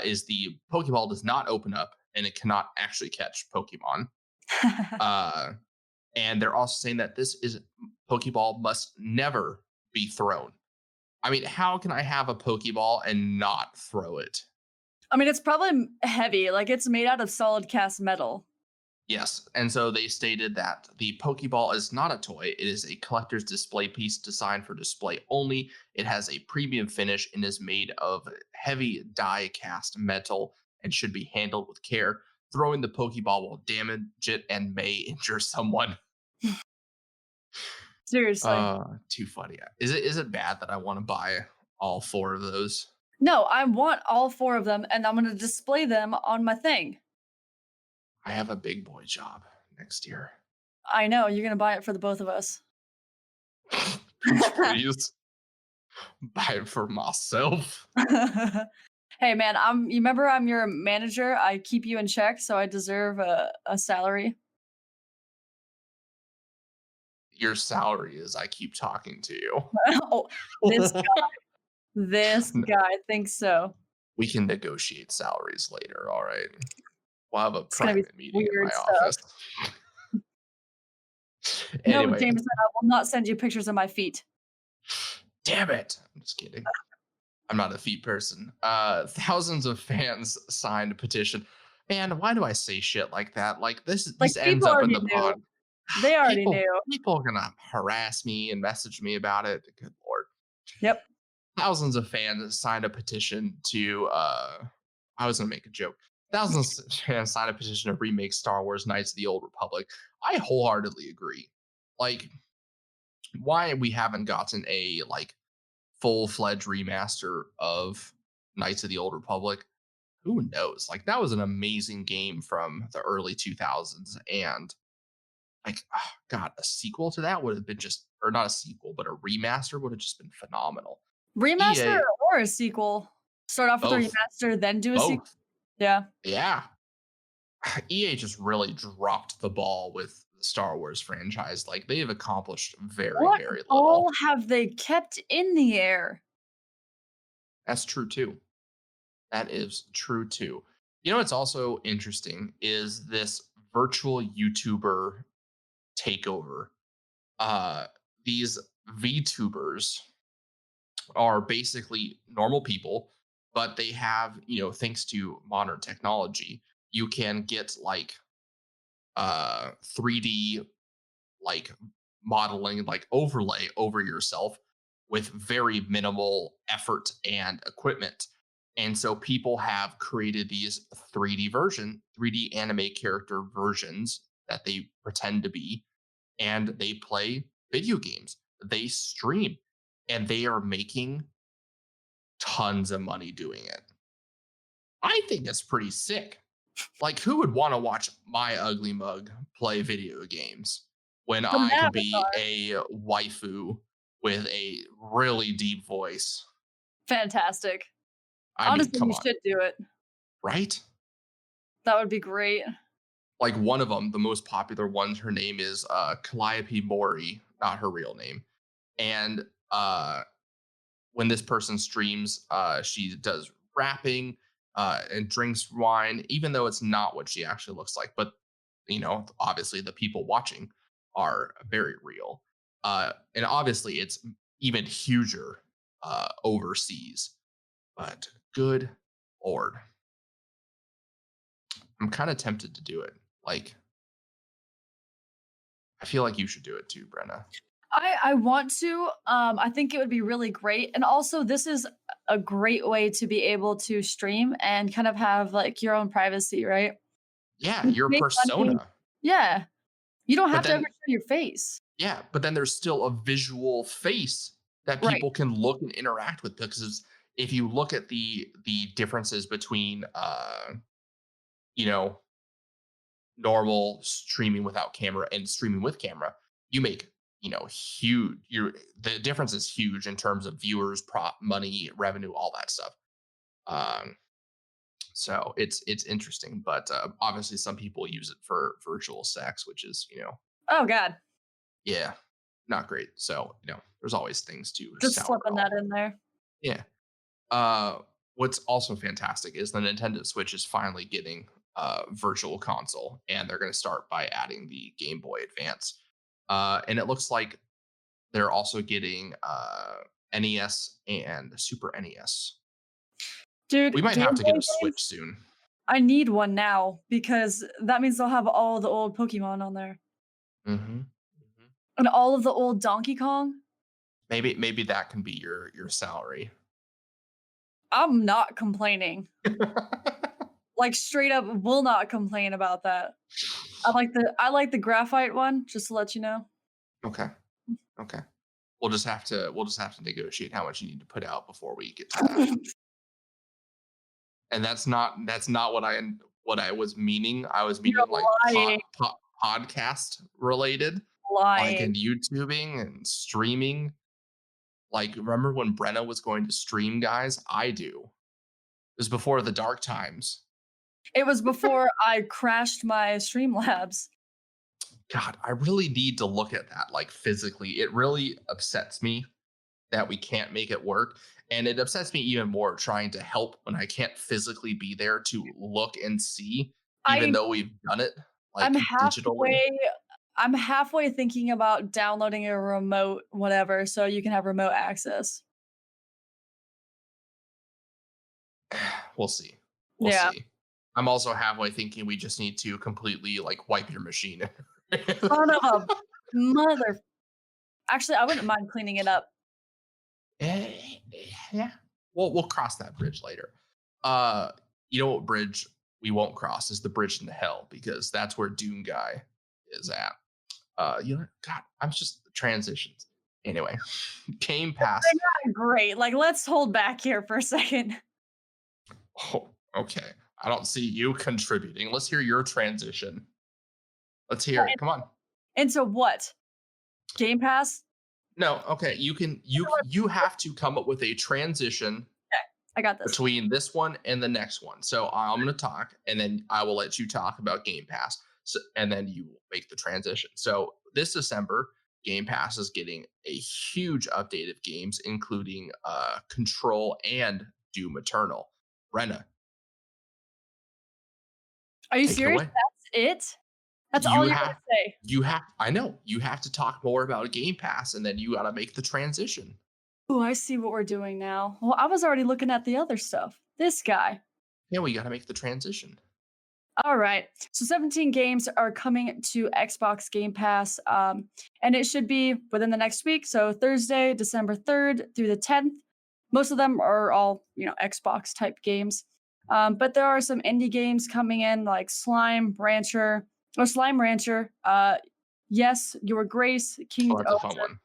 is the Pokeball does not open up and it cannot actually catch Pokemon. And they're also saying that this is Pokeball must never be thrown. I mean, how can I have a Pokeball and not throw it? I mean, it's probably heavy. Like, it's made out of solid cast metal. Yes. And so they stated that the Pokeball is not a toy. It is a collector's display piece designed for display only. It has a premium finish and is made of heavy die cast metal and should be handled with care. Throwing the Pokeball will damage it and may injure someone. Seriously. Too funny. Is it bad that I want to buy all 4 of those? No, I want all 4 of them, and I'm going to display them on my thing. I have a big boy job next year. I know. You're going to buy it for the both of us. Please. Buy it for myself. Hey, man, you remember I'm your manager. I keep you in check, so I deserve a salary. Your salary is I keep talking to you. Oh, this guy. This guy thinks so. We can negotiate salaries later, all right? We'll have a gonna be private meeting in my weird office. No, Anyway, Jameson, I will not send you pictures of my feet. damn it. I'm just kidding. I'm not a feet person. Thousands of fans signed a petition. Man, why do I say shit like that? Like this Like, ends people up in already the knew. pod. They already knew. People are gonna harass me and message me about it. Good lord. Yep. Thousands of fans signed a petition to I was gonna make a joke. Thousands of fans signed a petition to remake Star Wars Knights of the Old Republic. I wholeheartedly agree. Like, why we haven't gotten a like full-fledged remaster of Knights of the Old Republic, who knows? Like, that was an amazing game from the early 2000s, and like, oh, God, a sequel to that would have been just, or not a sequel, but a remaster would have just been phenomenal. Remaster EA, or a sequel? Start off with a both. remaster, then do a sequel? Both. Yeah. Yeah. EA just really dropped the ball with the Star Wars franchise. Like, they have accomplished very, What very ball little. have they kept in the air? That's true too. That is true too. You know what's also interesting is this virtual YouTuber takeover. These VTubers are basically normal people, but they have, thanks to modern technology, you can get like 3D like modeling, like overlay over yourself with very minimal effort and equipment. And so people have created these 3D anime character versions that they pretend to be, and they play video games. They stream, and they are making tons of money doing it. I think it's pretty sick. Like, who would want to watch my ugly mug play video games when The I could be Avatar. a waifu with a really deep voice? Fantastic. I mean, Honestly, come you on, should do it. right? That would be great. Like, one of them, the most popular ones, her name is Calliope Mori, not her real name. And when this person streams, she does rapping and drinks wine, even though it's not what she actually looks like. But, obviously the people watching are very real. And obviously it's even huger overseas. But good Lord. I'm kind of tempted to do it. Like, I feel like you should do it too, Brenna. I want to. I think it would be really great. And also, this is a great way to be able to stream and kind of have like your own privacy, right? Yeah, You your make money. persona. Yeah. You don't But have to ever then, show your face. yeah, but then there's still a visual face that Right. people can look and interact with. Because if you look at the differences between you know, normal streaming without camera and streaming with camera, you make, huge. The difference is huge in terms of viewers, prop money, revenue, all that stuff. Um, so it's interesting, but obviously some people use it for virtual sex, which is Oh God, yeah, not great. So there's always things to just sour slipping all. that in there. Yeah. Uh, what's also fantastic is the Nintendo Switch is finally getting a virtual console, and they're going to start by adding the Game Boy Advance. And it looks like they're also getting NES and Super NES. Dude, We might Game have to Boy get a games, Switch soon. I need one now because that means they'll have all the old Pokemon on there Mm-hmm. and all of the old Donkey Kong. Maybe that can be your salary. I'm not complaining. Like straight up, will not complain about that. I like the graphite one. Just to let you know. Okay. Okay. We'll just have to negotiate how much you need to put out before we get to that. And that's not what I was meaning. I was meaning You're like lying. podcast related, like in Lying. YouTubing and streaming. Like, remember when Brenna was going to stream, guys? I do. It was before the dark times. It was before I crashed my Streamlabs. God, I really need to look at that like physically. It really upsets me that we can't make it work. And it upsets me even more trying to help when I can't physically be there to look and see, even I though we've done it like I'm digitally. halfway thinking about downloading a remote whatever so you can have remote access. We'll see. We'll Yeah. see. I'm also halfway thinking we just need to completely like wipe your machine. Son of a mother. Actually, I wouldn't mind cleaning it up. Yeah. We'll cross that bridge later. You know what bridge we won't cross is the bridge into hell, because that's where Doom Guy is at. God, I'm just transitions. Anyway, Game Pass. Great. Like, let's hold back here for a second. Oh, okay. I don't see you contributing. Let's hear your transition. Let's hear it. Come on. Into what? Game Pass? No, okay. You have to come up with a transition I got this. between this one and the next one. So I'm going to talk, and then I will let you talk about Game Pass, and then you will make the transition. So this December, Game Pass is getting a huge update of games, including Control and Doom Eternal. Brenna, Are you take it serious? away. That's it? That's all you have to say. I know you have to talk more about Game Pass, and then you got to make the transition. Oh, I see what we're doing now. Well, I was already looking at the other stuff. This guy. Yeah, we got to make the transition. All right. So 17 games are coming to Xbox Game Pass, and it should be within the next week. So Thursday, December 3rd through the 10th. Most of them are all, Xbox type games. But there are some indie games coming in like Slime Rancher. Yes, Your Grace, Kingdom. Oh, that's a fun one.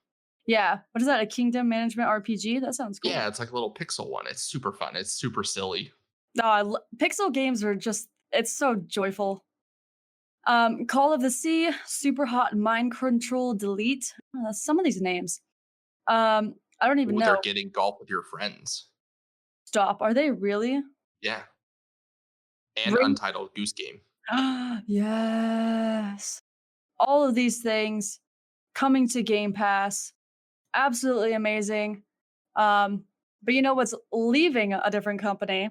Yeah. What is that? A kingdom management RPG? That sounds cool. Yeah, it's like a little pixel one. It's super fun. It's super silly. Pixel games are it's so joyful. Call of the Sea, Super Hot Mind Control Delete. Some of these names. I don't even know. They're getting Golf with Your Friends. Stop. Are they really? Yeah. And Untitled Goose Game. Yes. All of these things coming to Game Pass. Absolutely amazing. But you know what's leaving a different company?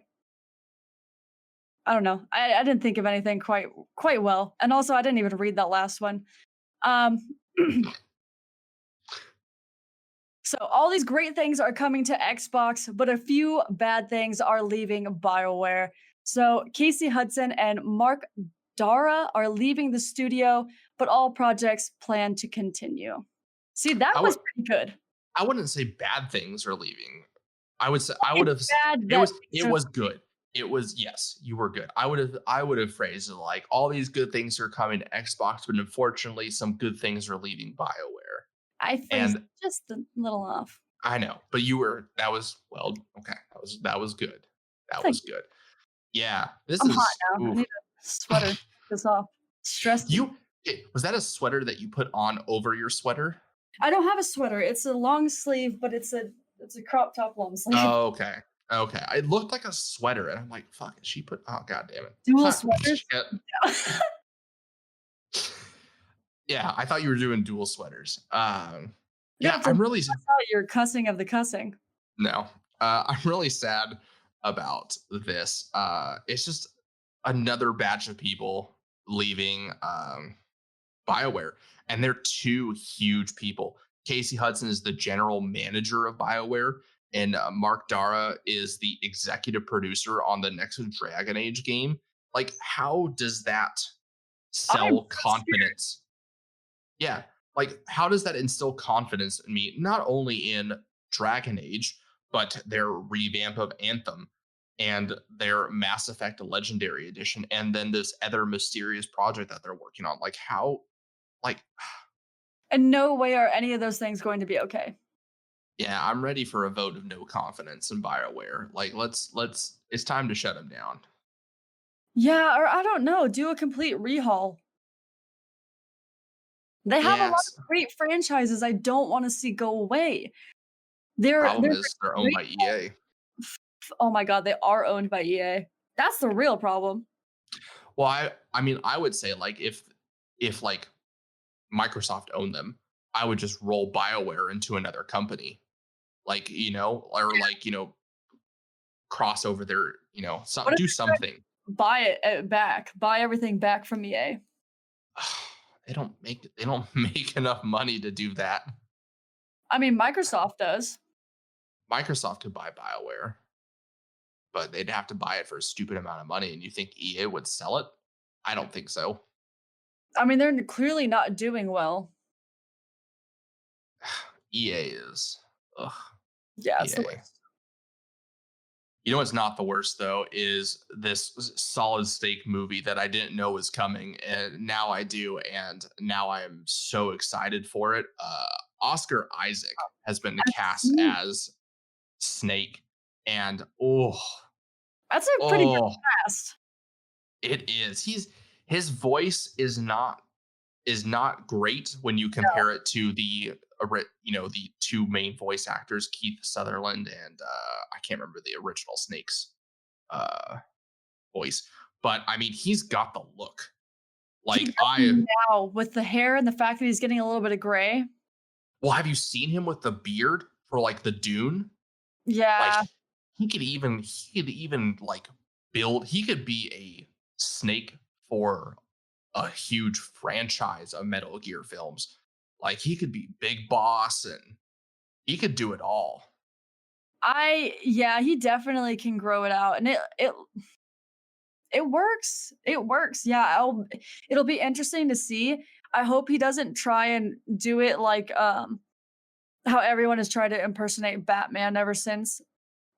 I don't know. I didn't think of anything quite well. And also I didn't even read that last one. So all these great things are coming to Xbox, but a few bad things are leaving BioWare. So Casey Hudson and Mark Dara are leaving the studio, but all projects plan to continue. See, that was pretty good. I wouldn't say bad things are leaving. I would say it was good. It was, yes, you were good. I would have phrased it like all these good things are coming to Xbox, but unfortunately some good things are leaving BioWare. I phrased just a little off. I know, but okay. That was good. That was good. Yeah, this I'm is hot now. Sweater. This off. Stressed. Was that a sweater that you put on over your sweater? I don't have a sweater. It's a long sleeve, but it's a crop top long sleeve. Oh, okay. Okay. It looked like a sweater, and I'm like, fuck, she put god damn it. Dual Fuck, sweaters? shit. Yeah, I thought you were doing dual sweaters. Yeah, I'm really you're cussing of the cussing. no. I'm really sad about this. It's just another batch of people leaving BioWare, and they're two huge people. Casey Hudson is the general manager of BioWare, and Mark Dara is the executive producer on the next Dragon Age game. Like, how does that sell confidence? Yeah, like, how does that instill confidence in me, not only in Dragon Age, but their revamp of Anthem and their Mass Effect Legendary Edition, and then this other mysterious project that they're working on? Like, how, like, in no way are any of those things going to be okay. yeah, I'm ready for a vote of no confidence in BioWare. Like, let's it's time to shut them down. Yeah, or I don't know, do a complete rehaul. They have a lot of great franchises I don't want to see go away. Problem is they're owned by EA. Oh my god, they are owned by EA. That's the real problem. Well, I mean, I would say, like, if like Microsoft owned them, I would just roll BioWare into another company, like, you know, or like, you know, cross over their, you know, do something. Buy it back. Buy everything back from EA. They don't make enough money to do that. I mean, Microsoft does. Microsoft could buy BioWare, but they'd have to buy it for a stupid amount of money. And you think EA would sell it? I don't think so. I mean, they're clearly not doing well. EA is. Ugh. Yeah, it's the worst. You know what's not the worst, though, is this Solid Snake movie that I didn't know was coming, and now I do, and now I am so excited for it. Oscar Isaac has been cast as Snake, and that's a pretty good cast. It is. His voice is not great when you compare it to the two main voice actors, Keith Sutherland and I can't remember the original Snake's voice, but I mean, he's got the look. Like, now with the hair and the fact that he's getting a little bit of gray. Well, have you seen him with the beard for like the Dune? Yeah, like, he could even like build. He could be a Snake for a huge franchise of Metal Gear films. Like, he could be Big Boss, and he could do it all. He definitely can grow it out, and it works. It works. Yeah, it'll be interesting to see. I hope he doesn't try and do it like how everyone has tried to impersonate Batman ever since,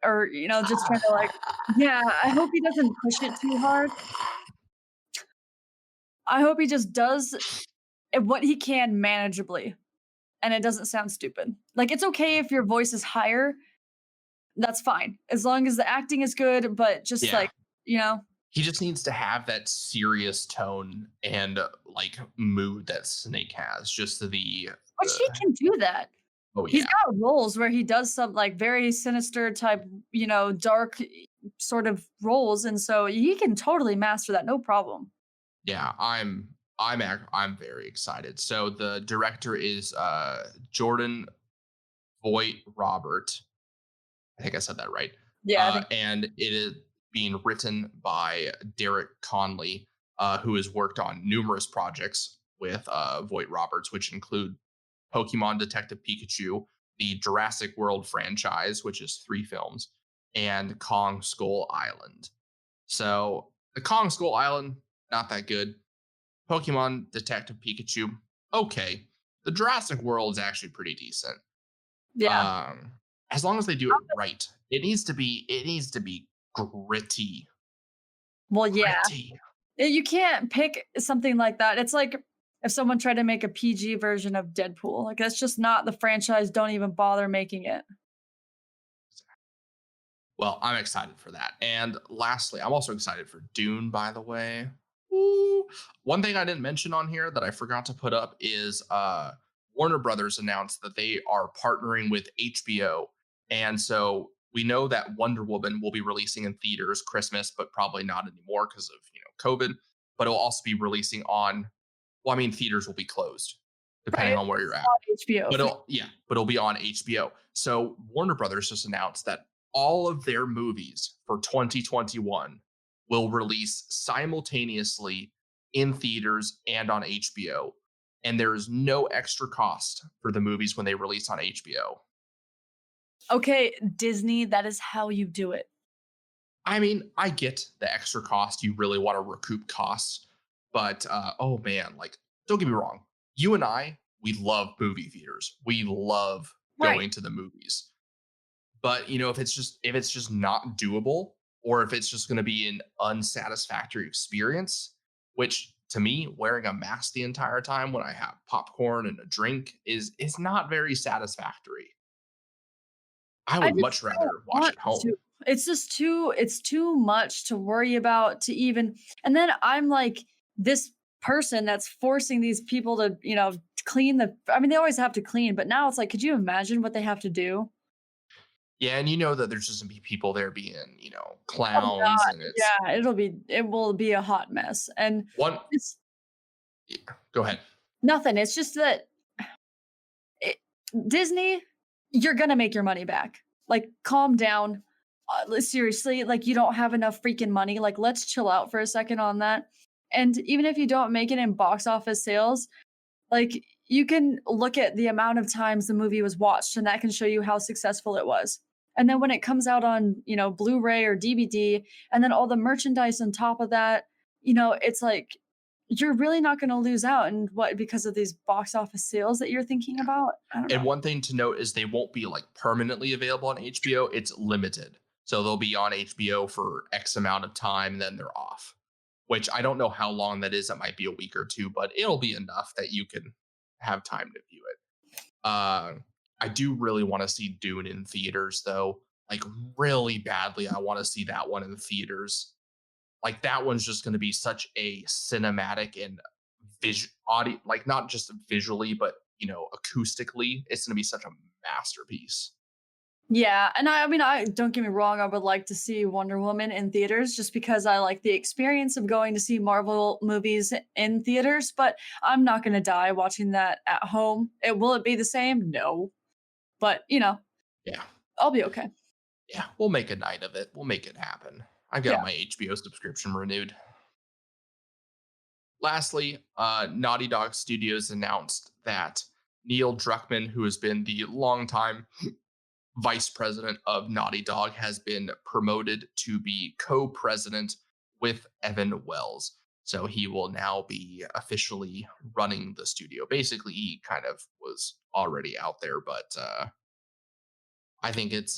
or just trying to like. Yeah, I hope he doesn't push it too hard. I hope he just does what he can manageably, and it doesn't sound stupid. Like, it's okay if your voice is higher. That's fine, as long as the acting is good, but just he just needs to have that serious tone and like mood that Snake has. Just which he can do that. Oh yeah, he's got roles where he does some like very sinister type, dark sort of roles, and so he can totally master that, no problem. Yeah, I'm very excited. So the director is Jordan Vogt-Robert. I think I said that right. Yeah, and it is being written by Derek Conley, who has worked on numerous projects with Vogt-Roberts, which include Pokemon Detective Pikachu, the Jurassic World franchise, which is 3 films, and Kong Skull Island. So the Kong Skull Island, not that good. Pokemon Detective Pikachu, okay. The Jurassic World is actually pretty decent. Yeah. As long as they do it right. It needs to be gritty. Well, yeah. Gritty. You can't pick something like that. It's like if someone tried to make a PG version of Deadpool. Like, that's just not the franchise. Don't even bother making it. Well, I'm excited for that. And lastly, I'm also excited for Dune, by the way. Ooh. One thing I didn't mention on here that I forgot to put up is Warner Brothers announced that they are partnering with HBO. And so we know that Wonder Woman will be releasing in theaters Christmas, but probably not anymore because of, COVID. But it'll also be releasing on, well, I mean, theaters will be closed depending Right, on where you're it's at. on HBO. But it'll be on HBO. So Warner Brothers just announced that all of their movies for 2021 will release simultaneously in theaters and on HBO. And there is no extra cost for the movies when they release on HBO. Okay, Disney, that is how you do it. I mean, I get the extra cost. You really want to recoup costs. But oh man, like, don't get me wrong. You and I, we love movie theaters. We love going to the movies. But if it's just not doable, or if it's just going to be an unsatisfactory experience, which to me, wearing a mask the entire time when I have popcorn and a drink is not very satisfactory. I would much rather watch at home. It's just it's too much to worry about to even, and then I'm like this person that's forcing these people to, clean I mean, they always have to clean, but now it's like, could you imagine what they have to do? Yeah, and that there's just gonna be people there being, Oh clowns, God, and it's yeah, it will be a hot mess. And one. it's Yeah, go ahead. nothing. It's just that Disney, you're gonna make your money back. Like, calm down. Seriously, like, you don't have enough freaking money. Like, let's chill out for a second on that. And even if you don't make it in box office sales, like, you can look at the amount of times the movie was watched, and that can show you how successful it was. And then when it comes out on, Blu-ray or DVD, and then all the merchandise on top of that, it's like you're really not going to lose out. And what, because of these box office sales that you're thinking about? I don't And know. one thing to note is they won't be like permanently available on HBO. It's limited. So they'll be on HBO for X amount of time, and then they're off. Which I don't know how long that is. That might be a week or two, but it'll be enough that you can have time to view it. I do really want to see Dune in theaters, though. Like, really badly, I want to see that one in theaters. Like, that one's just going to be such a cinematic and audio, like, not just visually, but acoustically, it's going to be such a masterpiece. Yeah, and I mean, I don't get me wrong, I would like to see Wonder Woman in theaters just because I like the experience of going to see Marvel movies in theaters, but I'm not going to die watching that at home. Will it be the same? No. But, Yeah. I'll be okay. Yeah, we'll make a night of it. We'll make it happen. I've got my HBO subscription renewed. Lastly, Naughty Dog Studios announced that Neil Druckmann, who has been the longtime vice president of Naughty Dog, has been promoted to be co-president with Evan Wells. So he will now be officially running the studio. Basically, he kind of was already out there, but I think it's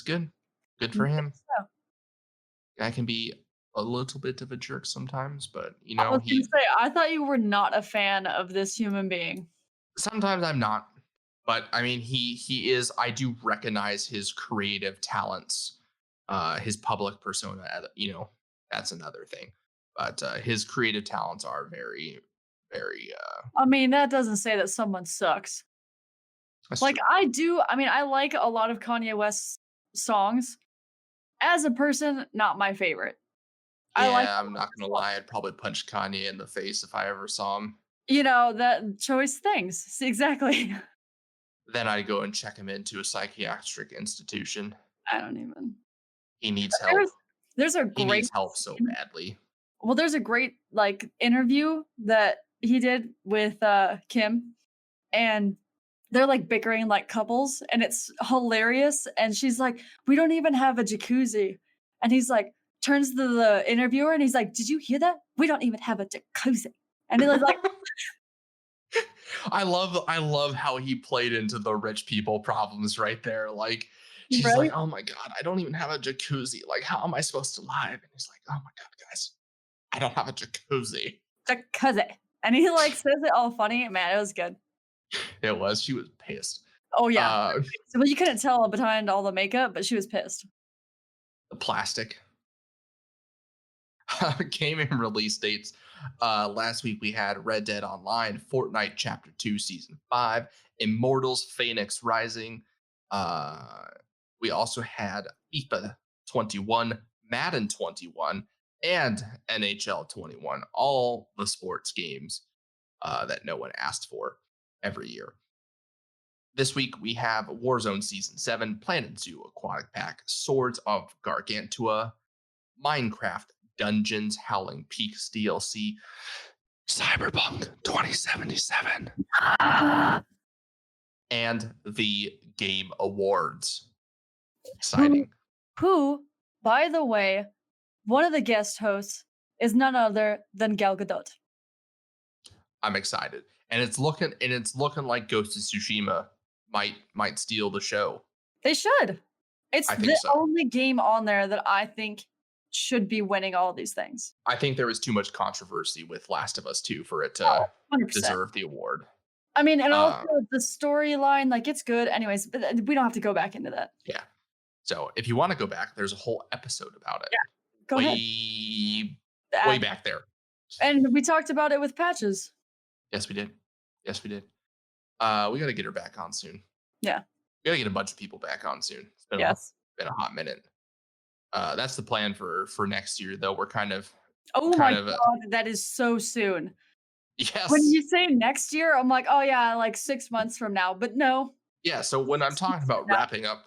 good. Good for him. So. Guy can be a little bit of a jerk sometimes, but I was gonna say, I thought you were not a fan of this human being. Sometimes I'm not. But I mean, he is. I do recognize his creative talents, his public persona. That's another thing. But his creative talents are very, very. I mean, that doesn't say that someone sucks. Like, true. I like a lot of Kanye West's songs. As a person, not my favorite. Yeah, I'm not gonna lie. I'd probably punch Kanye in the face if I ever saw him. That choice things exactly. Then I'd go and check him into a psychiatric institution. I don't even. He needs help. He needs help so badly. Well, there's a great interview that he did with Kim, and they're like bickering like couples, and it's hilarious. And she's like, "We don't even have a jacuzzi," and he's like, turns to the interviewer, and he's like, "Did you hear that? We don't even have a jacuzzi," and he's like. I love how he played into the rich people problems right there. Like, she's like, "Oh my God, I don't even have a jacuzzi. Like, how am I supposed to live?" And he's like, "Oh my God, guys, I don't have a jacuzzi." Jacuzzi. And he says it all funny. Man, it was good. It was. She was pissed. Oh yeah. Well, you couldn't tell behind all the makeup, but she was pissed. The plastic. gaming release dates. Last week we had Red Dead Online, Fortnite Chapter 2 Season 5, Immortals Phoenix Rising. We also had FIFA 21, Madden 21, and NHL 21, all the sports games that no one asked for every year. This week we have Warzone Season 7, Planet Zoo Aquatic Pack, Swords of Gargantua, Minecraft Dungeons, Howling Peaks DLC, Cyberpunk 2077, and the Game Awards. Exciting. Who, by the way, one of the guest hosts is none other than Gal Gadot. I'm excited. And it's looking like Ghost of Tsushima might steal the show. They should. It's the so. only game on there that I think should be winning all these things. I think there was too much controversy with Last of Us 2 for it to 100%. deserve the award. I mean, and also the storyline, like it's good. Anyways, but we don't have to go back into that. Yeah. So if you want to go back, there's a whole episode about it. Yeah. Go ahead. Way back there. And we talked about it with Patches. Yes, we did. We got to get her back on soon. Yeah. We got to get a bunch of people back on soon. It's been a hot minute. That's the plan for next year, though. We're kind of. Oh my God, that is so soon. Yes. When you say next year, I'm like, oh yeah, like 6 months from now. But no. Yeah. So when I'm talking about wrapping up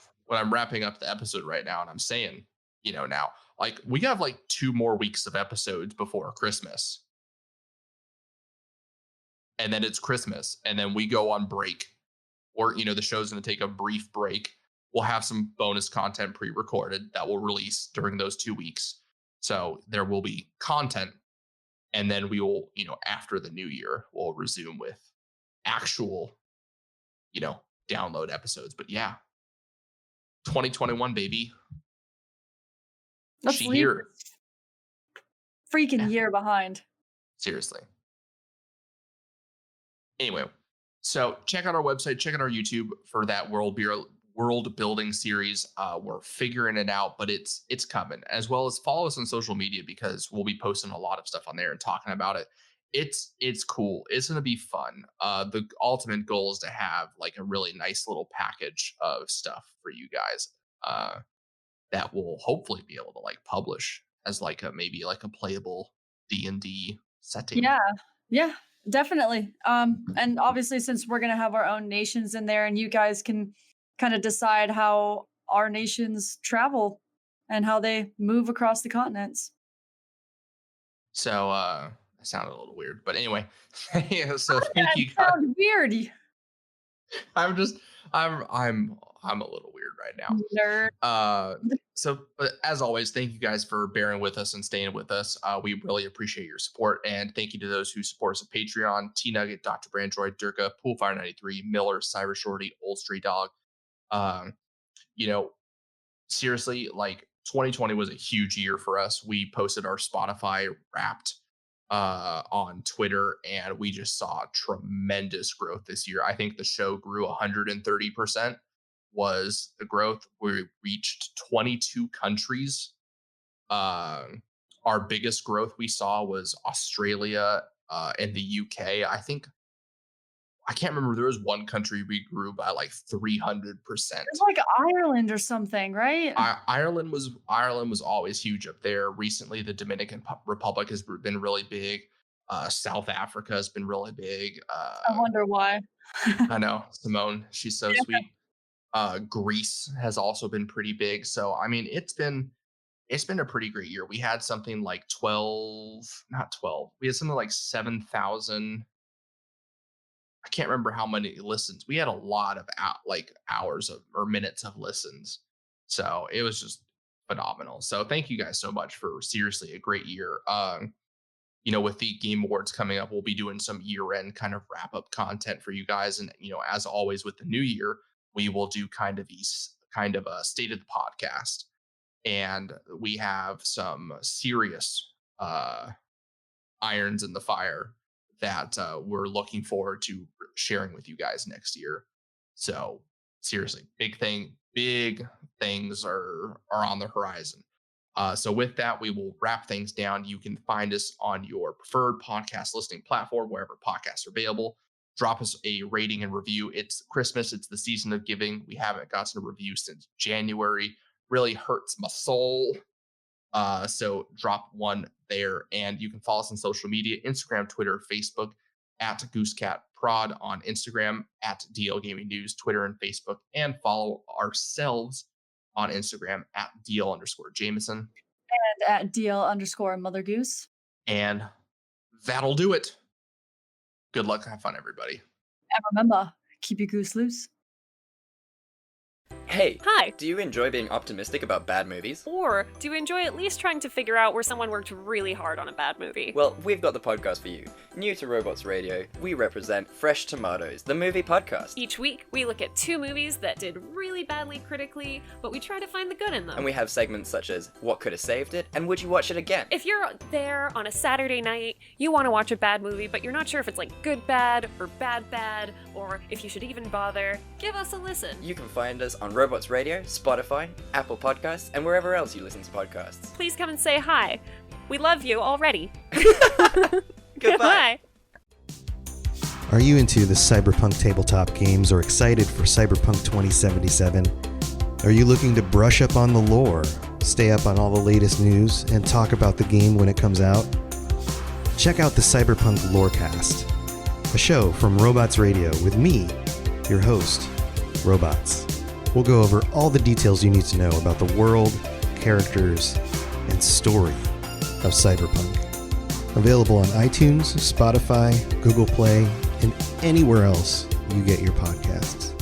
the episode right now, and I'm saying, now, like we have like 2 more weeks of episodes before Christmas. And then it's Christmas, and then we go on break, or the show's going to take a brief break. We'll have some bonus content pre-recorded that will release during those 2 weeks. So there will be content, and then we will, after the new year, we'll resume with actual, download episodes. But yeah, 2021, baby. Let's leave here. Freaking year behind. Seriously. Anyway, so check out our website, check out our YouTube for that world building series. We're figuring it out, but it's coming. As well as follow us on social media, because we'll be posting a lot of stuff on there and talking about it. It's cool. It's gonna be fun. The ultimate goal is to have like a really nice little package of stuff for you guys that will hopefully be able to like publish as like maybe a playable D&D setting. Yeah, definitely. And obviously, since we're gonna have our own nations in there, and you guys can kind of decide how our nations travel and how they move across the continents. So that sounded a little weird, but anyway. Yeah, so thank you guys. Sounds weird. I'm a little weird right now. Nerd. But as always, thank you guys for bearing with us and staying with us. We really appreciate your support, and thank you to those who support us on Patreon: T Nugget, Dr. Brandroid, Durka, Poolfire93, Miller, Cyber Shorty, Old Stray Dog. Seriously, like 2020 was a huge year for us. We posted our Spotify Wrapped on Twitter, and we just saw tremendous growth this year. I think the show grew 130%. Was the growth. We reached 22 countries. Our biggest growth we saw was Australia and the UK. I can't remember. There was one country we grew by like 300%. It's like Ireland or something, right? Ireland was always huge up there. Recently, the Dominican Republic has been really big. South Africa has been really big. I wonder why. I know, Simone. She's so sweet. Greece has also been pretty big. So I mean, it's been a pretty great year. We had something like 12, not 12. We had something like 7,000. I can't remember how many listens. We had a lot of hours or minutes of listens. So it was just phenomenal. So thank you guys so much for seriously a great year. With the Game Awards coming up, we'll be doing some year-end kind of wrap-up content for you guys. And, as always with the new year, we will do kind of a state of the podcast. And we have some serious irons in the fire that we're looking forward to sharing with you guys next year. So seriously, big things are on the horizon. So with that, we will wrap things down. You can find us on your preferred podcast listening platform, wherever podcasts are available. Drop us a rating and review. It's Christmas. It's the season of giving. We haven't gotten a review since January. Really hurts my soul. So drop one there. And you can follow us on social media, Instagram, Twitter, Facebook, at GooseCatProd on Instagram, at DL Gaming News, Twitter and Facebook, and follow ourselves on Instagram at DL_Jameson. And at DL_Mother Goose. And that'll do it. Good luck. Have fun, everybody. And remember, keep your goose loose. Hey! Hi! Do you enjoy being optimistic about bad movies? Or do you enjoy at least trying to figure out where someone worked really hard on a bad movie? Well, we've got the podcast for you. New to Robots Radio, we represent Fresh Tomatoes, the movie podcast. Each week, we look at 2 movies that did really badly critically, but we try to find the good in them. And we have segments such as What Could Have Saved It, and Would You Watch It Again? If you're there on a Saturday night, you want to watch a bad movie, but you're not sure if it's like good bad, or bad bad, or if you should even bother, give us a listen. You can find us on Robots Radio, Spotify, Apple Podcasts, and wherever else you listen to podcasts. Please come and say hi. We love you already. Goodbye. Are you into the Cyberpunk tabletop games or excited for Cyberpunk 2077? Are you looking to brush up on the lore, stay up on all the latest news, and talk about the game when it comes out? Check out the Cyberpunk Lorecast, a show from Robots Radio with me, your host, Robots. We'll go over all the details you need to know about the world, characters, and story of Cyberpunk. Available on iTunes, Spotify, Google Play, and anywhere else you get your podcasts.